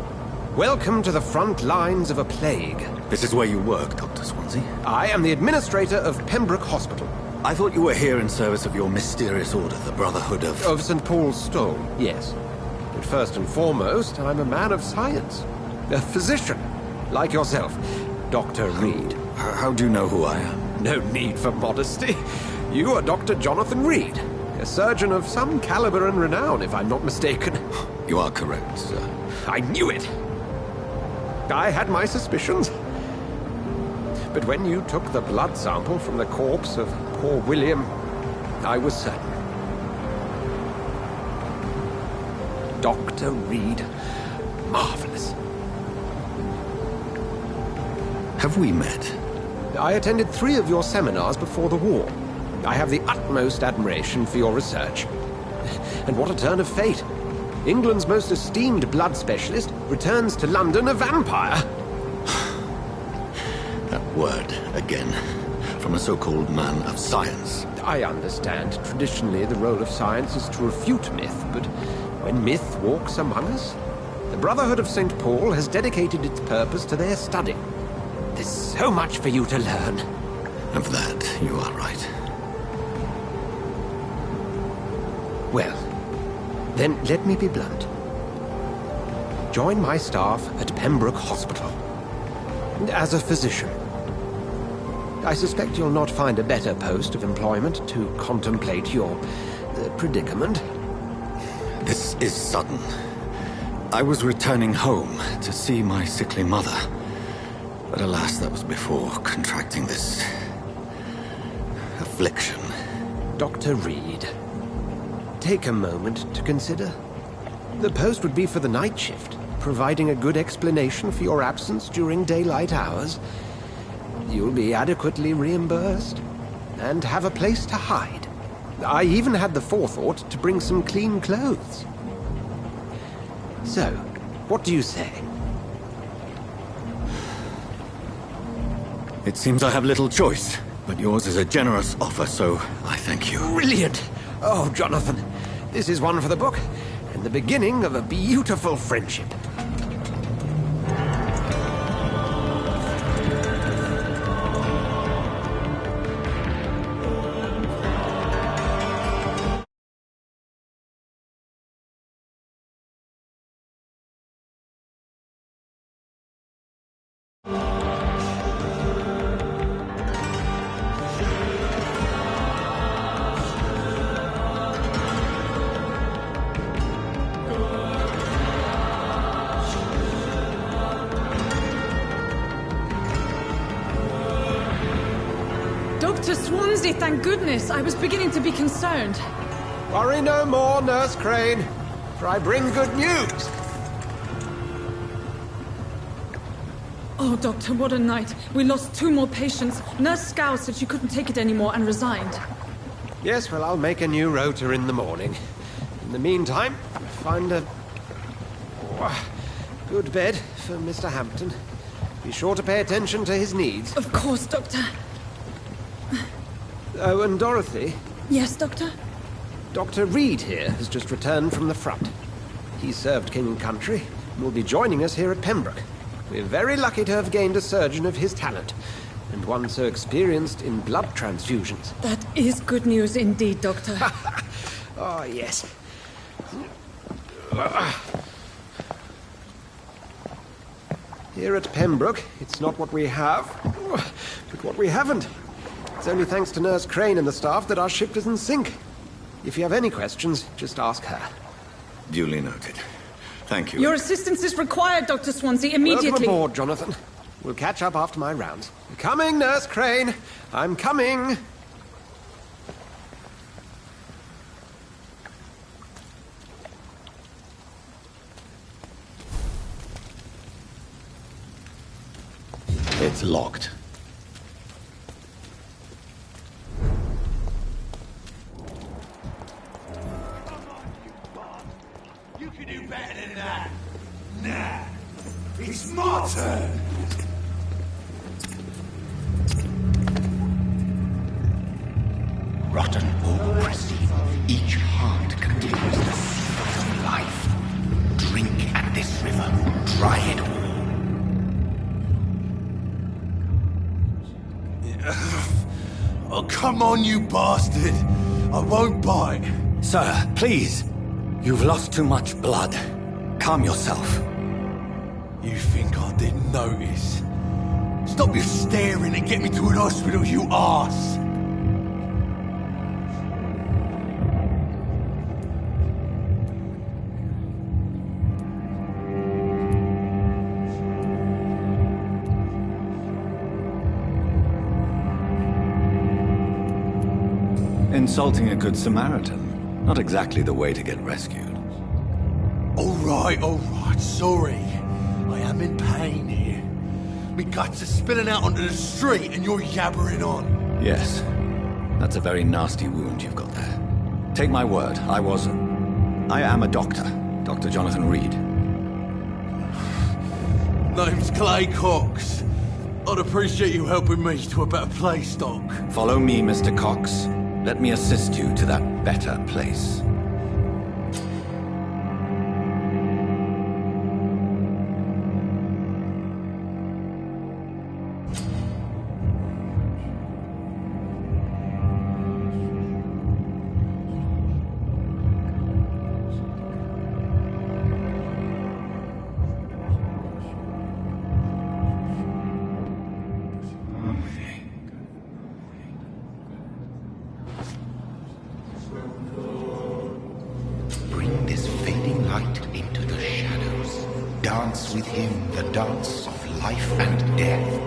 Welcome to the front lines of a plague. This is where you work, Dr. Swansea? I am the administrator of Pembroke Hospital. I thought you were here in service of your mysterious order, the Brotherhood of... Of St. Paul's Stone, yes. But first and foremost, I'm a man of science. A physician, like yourself, Dr. Reed. How do you know who I am? No need for modesty. You are Dr. Jonathan Reed. A surgeon of some caliber and renown, if I'm not mistaken. You are correct, sir. I knew it! I had my suspicions. But when you took the blood sample from the corpse of poor William, I was certain. Dr. Reed. Marvelous. Have we met? I attended 3 of your seminars before the war. I have the utmost admiration for your research. And what a turn of fate. England's most esteemed blood specialist returns to London a vampire. That word, again. From a so-called man of science. I understand traditionally the role of science is to refute myth, but when myth walks among us, the Brotherhood of St. Paul has dedicated its purpose to their study. There's so much for you to learn. Of that, you are right. Well, then let me be blunt. Join my staff at Pembroke Hospital. As a physician. I suspect you'll not find a better post of employment to contemplate your predicament. This is sudden. I was returning home to see my sickly mother. But alas, that was before contracting this affliction. Dr. Reed, take a moment to consider. The post would be for the night shift, providing a good explanation for your absence during daylight hours. You'll be adequately reimbursed, and have a place to hide. I even had the forethought to bring some clean clothes. So, what do you say? It seems I have little choice, but yours is a generous offer, so I thank you. Brilliant! Oh, Jonathan, this is one for the book, and the beginning of a beautiful friendship. Dr. Swansea, thank goodness. I was beginning to be concerned. Worry no more, Nurse Crane, for I bring good news. Oh, Doctor, what a night. We lost 2 more patients. Nurse Scow said she couldn't take it anymore and resigned. Yes, well, I'll make a new rota in the morning. In the meantime, find a good bed for Mr. Hampton. Be sure to pay attention to his needs. Of course, Doctor. Oh, and Dorothy? Yes, Doctor? Dr. Reed here has just returned from the front. He served King and Country and will be joining us here at Pembroke. We're very lucky to have gained a surgeon of his talent, and one so experienced in blood transfusions. That is good news indeed, Doctor. Oh, yes. Here at Pembroke, it's not what we have, but what we haven't. It's only thanks to Nurse Crane and the staff that our ship doesn't sink. If you have any questions, just ask her. Duly noted. Thank you. Your assistance is required, Dr. Swansea, immediately. Welcome aboard, Jonathan. We'll catch up after my rounds. Coming, Nurse Crane. I'm coming. It's locked. You can do better than that. Nah. It's my turn. Rotten or pristine, each heart contains the seed of life. Drink at this river, dry it all. Oh, come on, you bastard! I won't bite. Sir, please. You've lost too much blood. Calm yourself. You think I didn't notice? Stop your staring and get me to an hospital, you arse! Insulting a good Samaritan. Not exactly the way to get rescued. All right, sorry. I am in pain here. Me guts are spilling out onto the street and you're yabbering on. Yes. That's a very nasty wound you've got there. Take my word, I am a doctor. Dr. Jonathan Reed. Name's Clay Cox. I'd appreciate you helping me to a better place, Doc. Follow me, Mr. Cox. Let me assist you to that better place. Bring this fading light into the shadows. Dance with him the dance of life and death.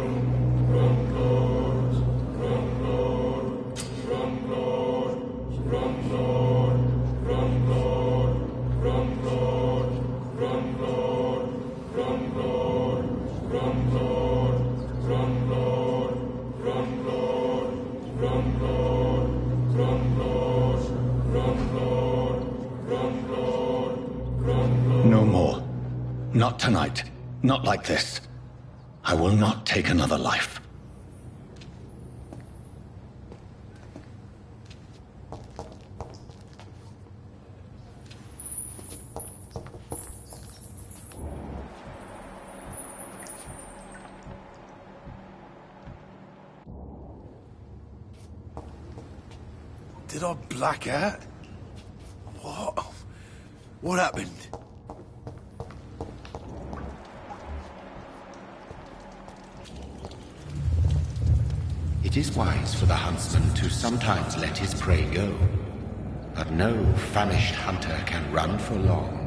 No more. Not tonight. Not like this. I will not take another life. Did I black out? What? What happened? It is wise for the huntsman to sometimes let his prey go, but no famished hunter can run for long.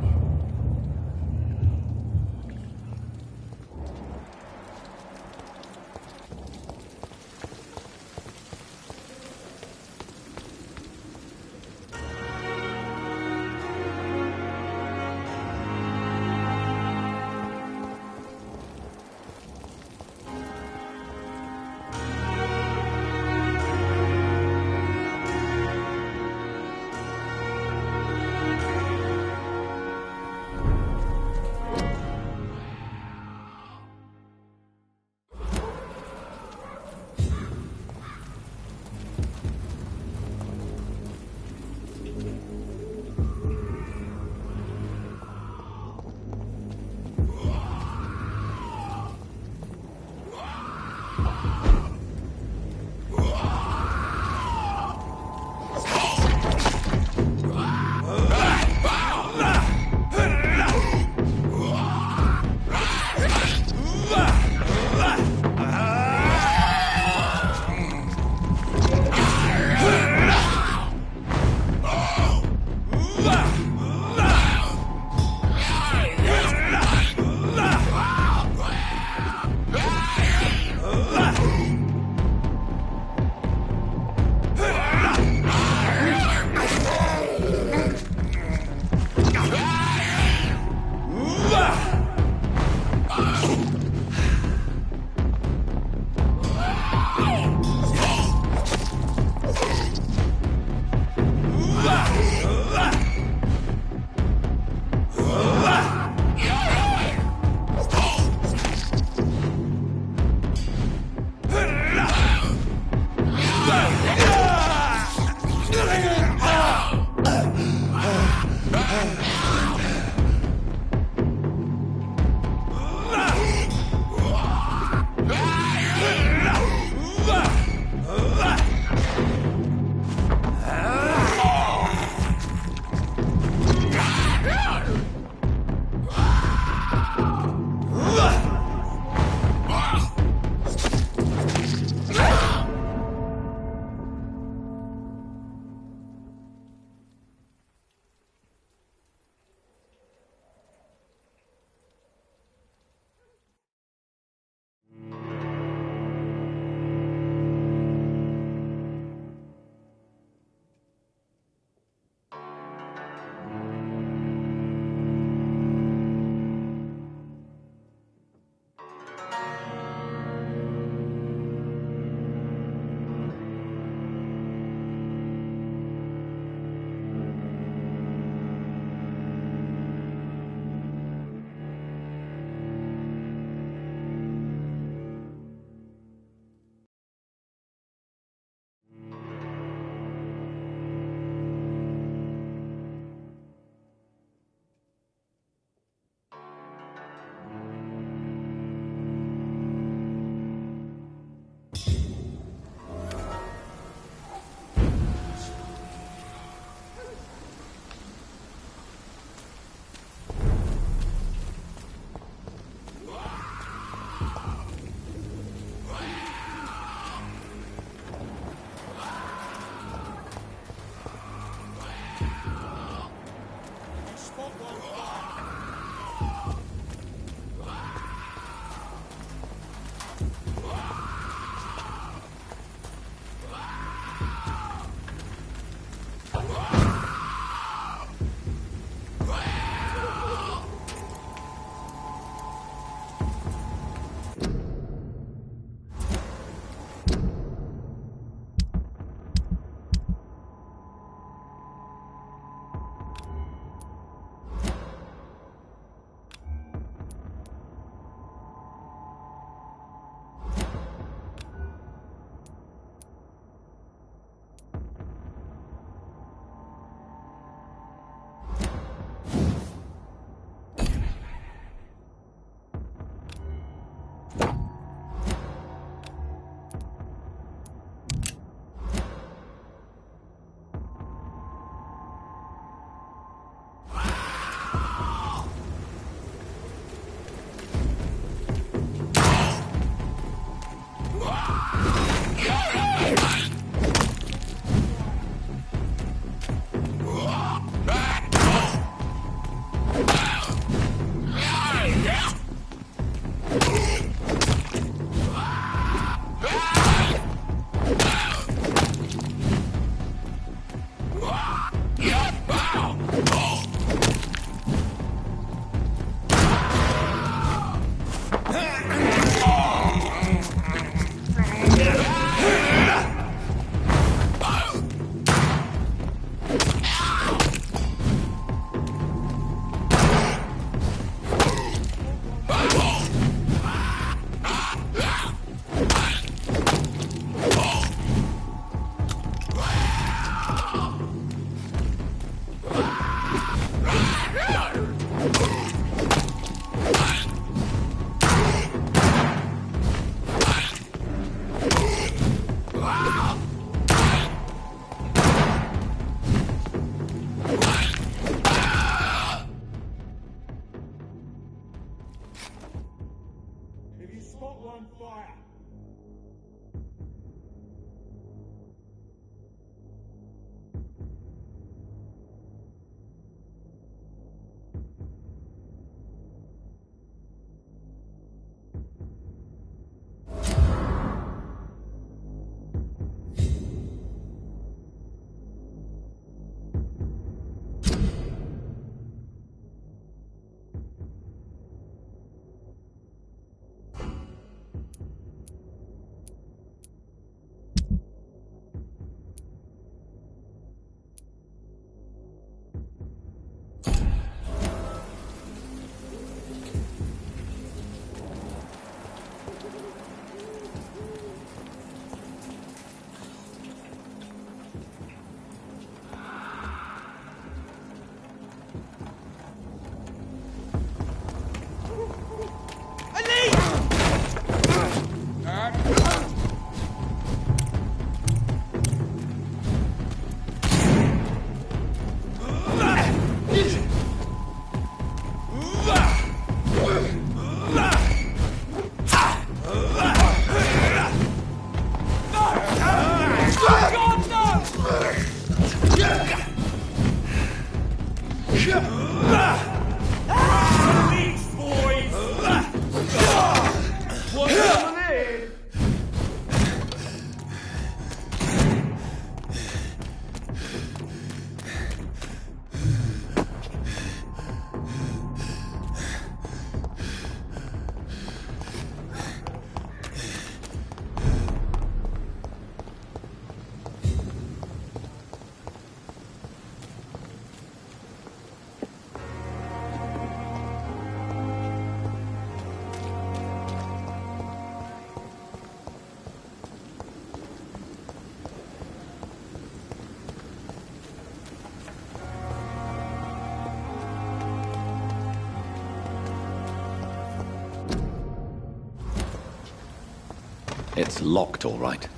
It's locked, all right.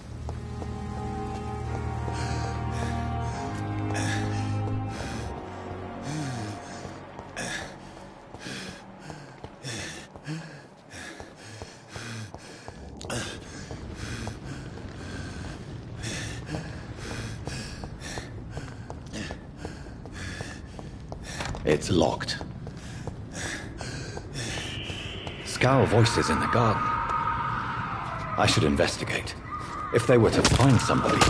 It's locked. Scowl voices in the garden. I should investigate. If they were to find somebody...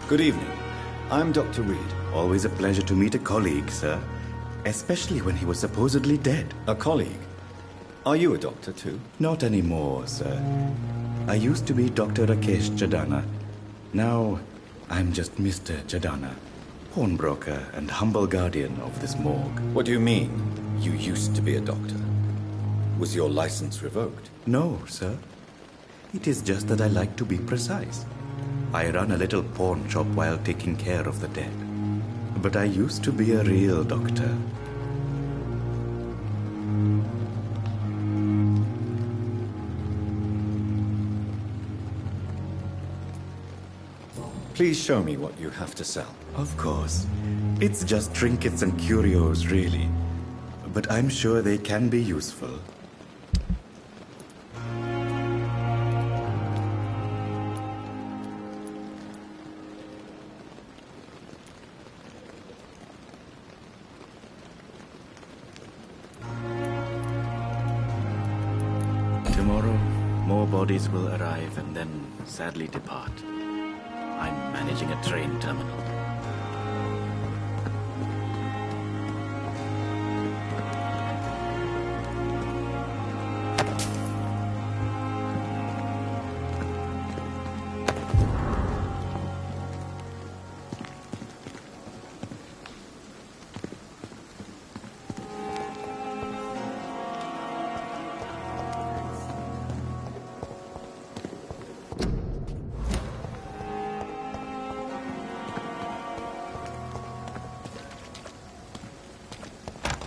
Good evening. I'm Dr. Reed. Always a pleasure to meet a colleague, sir. Especially when he was supposedly dead. A colleague? Are you a doctor, too? Not anymore, sir. I used to be Dr. Rakesh Jadana. Now, I'm just Mr. Jadana, pawnbroker and humble guardian of this morgue. What do you mean, you used to be a doctor? Was your license revoked? No, sir. It is just that I like to be precise. I run a little pawn shop while taking care of the dead. But I used to be a real doctor. Please show me what you have to sell. Of course. It's just trinkets and curios, really. But I'm sure they can be useful. Tomorrow, more bodies will arrive and then sadly depart. I'm managing a train terminal.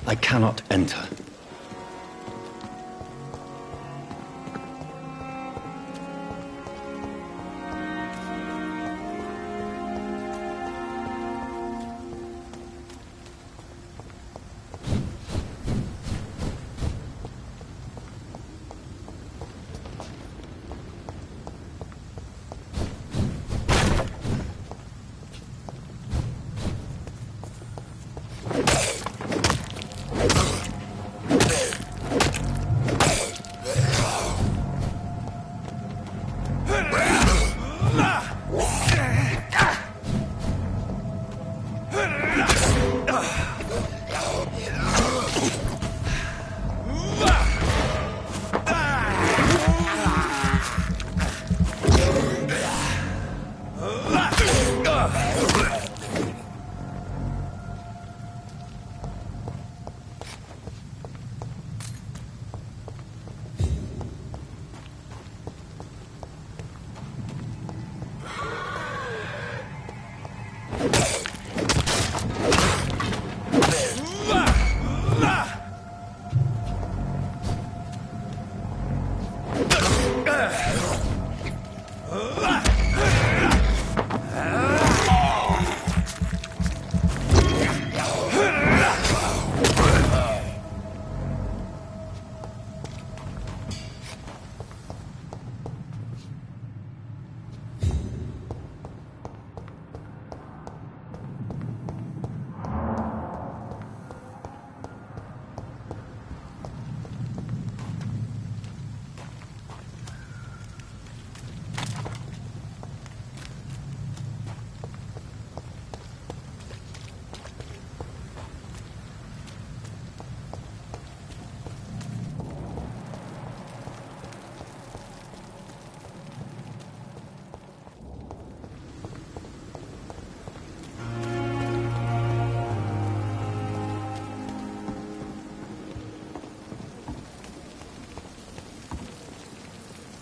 I cannot enter.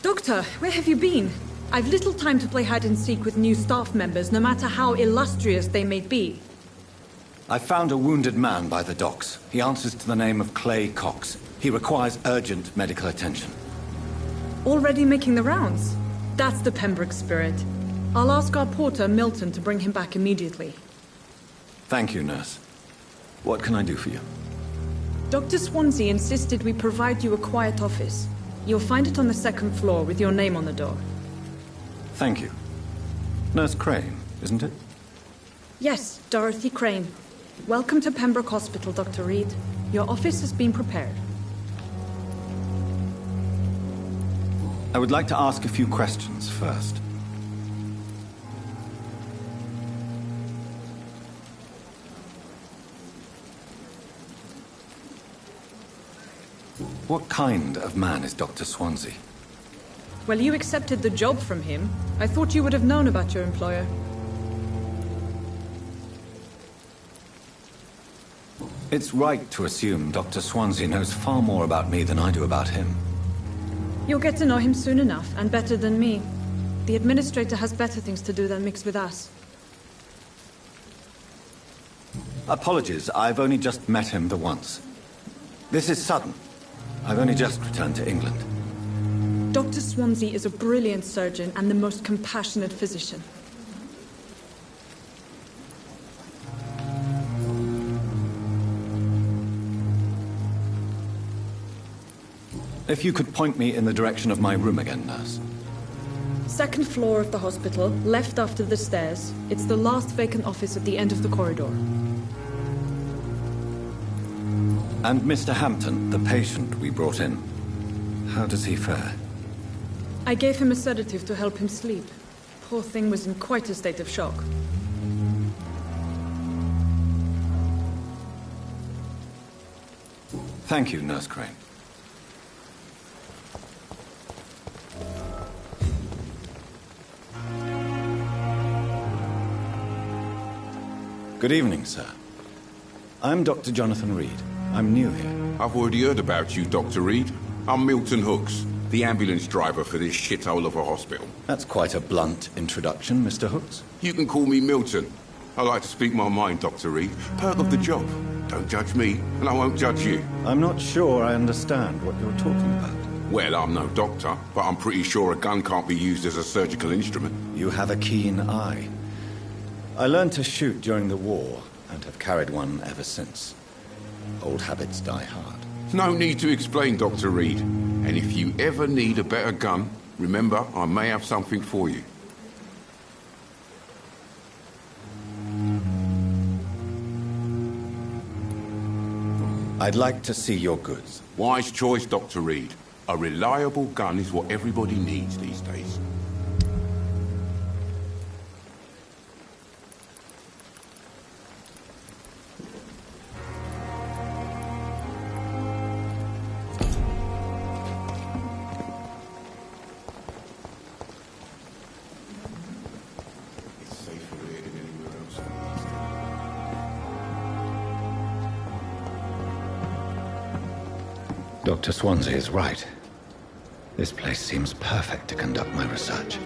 Doctor, where have you been? I've little time to play hide-and-seek with new staff members, no matter how illustrious they may be. I found a wounded man by the docks. He answers to the name of Clay Cox. He requires urgent medical attention. Already making the rounds? That's the Pembroke spirit. I'll ask our porter, Milton, to bring him back immediately. Thank you, nurse. What can I do for you? Dr. Swansea insisted we provide you a quiet office. You'll find it on the second floor with your name on the door. Thank you. Nurse Crane, isn't it? Yes, Dorothy Crane. Welcome to Pembroke Hospital, Dr. Reed. Your office has been prepared. I would like to ask a few questions first. What kind of man is Dr. Swansea? Well, you accepted the job from him. I thought you would have known about your employer. It's right to assume Dr. Swansea knows far more about me than I do about him. You'll get to know him soon enough, and better than me. The administrator has better things to do than mix with us. Apologies, I've only just met him the once. This is sudden. I've only just returned to England. Dr. Swansea is a brilliant surgeon and the most compassionate physician. If you could point me in the direction of my room again, nurse. Second floor of the hospital, left after the stairs. It's the last vacant office at the end of the corridor. And Mr. Hampton, the patient we brought in, how does he fare? I gave him a sedative to help him sleep. Poor thing was in quite a state of shock. Thank you, Nurse Crane. Good evening, sir. I'm Dr. Jonathan Reed. I'm new here. I've already heard about you, Dr. Reed. I'm Milton Hooks, the ambulance driver for this shithole of a hospital. That's quite a blunt introduction, Mr. Hooks. You can call me Milton. I like to speak my mind, Dr. Reed. Perk of the job. Don't judge me, and I won't judge you. I'm not sure I understand what you're talking about. Well, I'm no doctor, but I'm pretty sure a gun can't be used as a surgical instrument. You have a keen eye. I learned to shoot during the war, and have carried one ever since. Old habits die hard. No need to explain, Dr. Reed. And if you ever need a better gun, remember, I may have something for you. I'd like to see your goods. Wise choice, Dr. Reed. A reliable gun is what everybody needs these days. Dr. Swansea is right. This place seems perfect to conduct my research.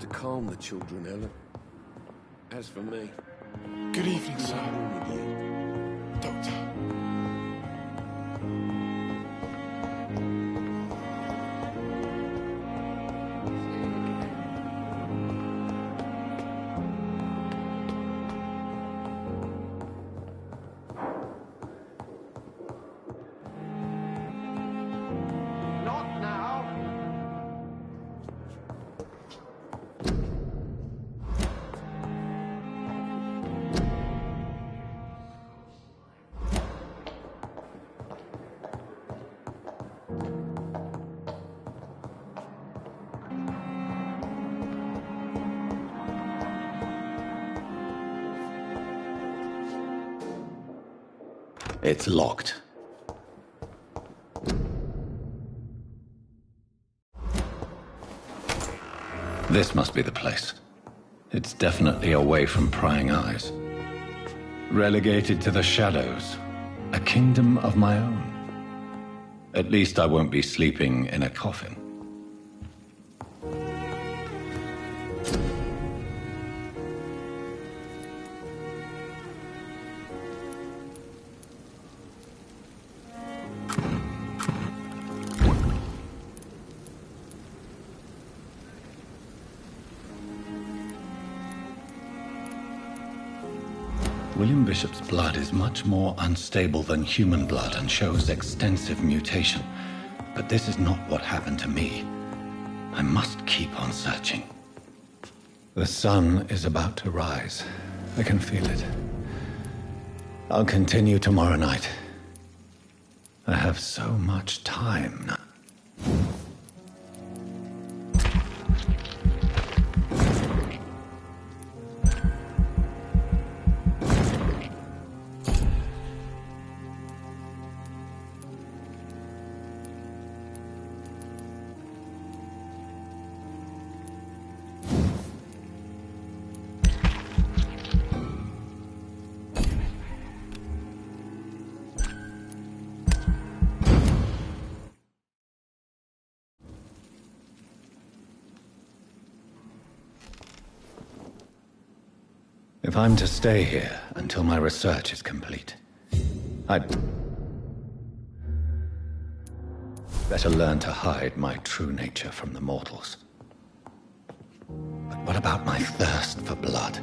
To calm the children, Ellen. As for me... Good evening, sir. Doctor. It's locked. This must be the place. It's definitely away from prying eyes. Relegated to the shadows. A kingdom of my own. At least I won't be sleeping in a coffin. William Bishop's blood is much more unstable than human blood and shows extensive mutation. But this is not what happened to me. I must keep on searching. The sun is about to rise. I can feel it. I'll continue tomorrow night. I have so much time now. If I'm to stay here until my research is complete, I'd better learn to hide my true nature from the mortals. But what about my thirst for blood?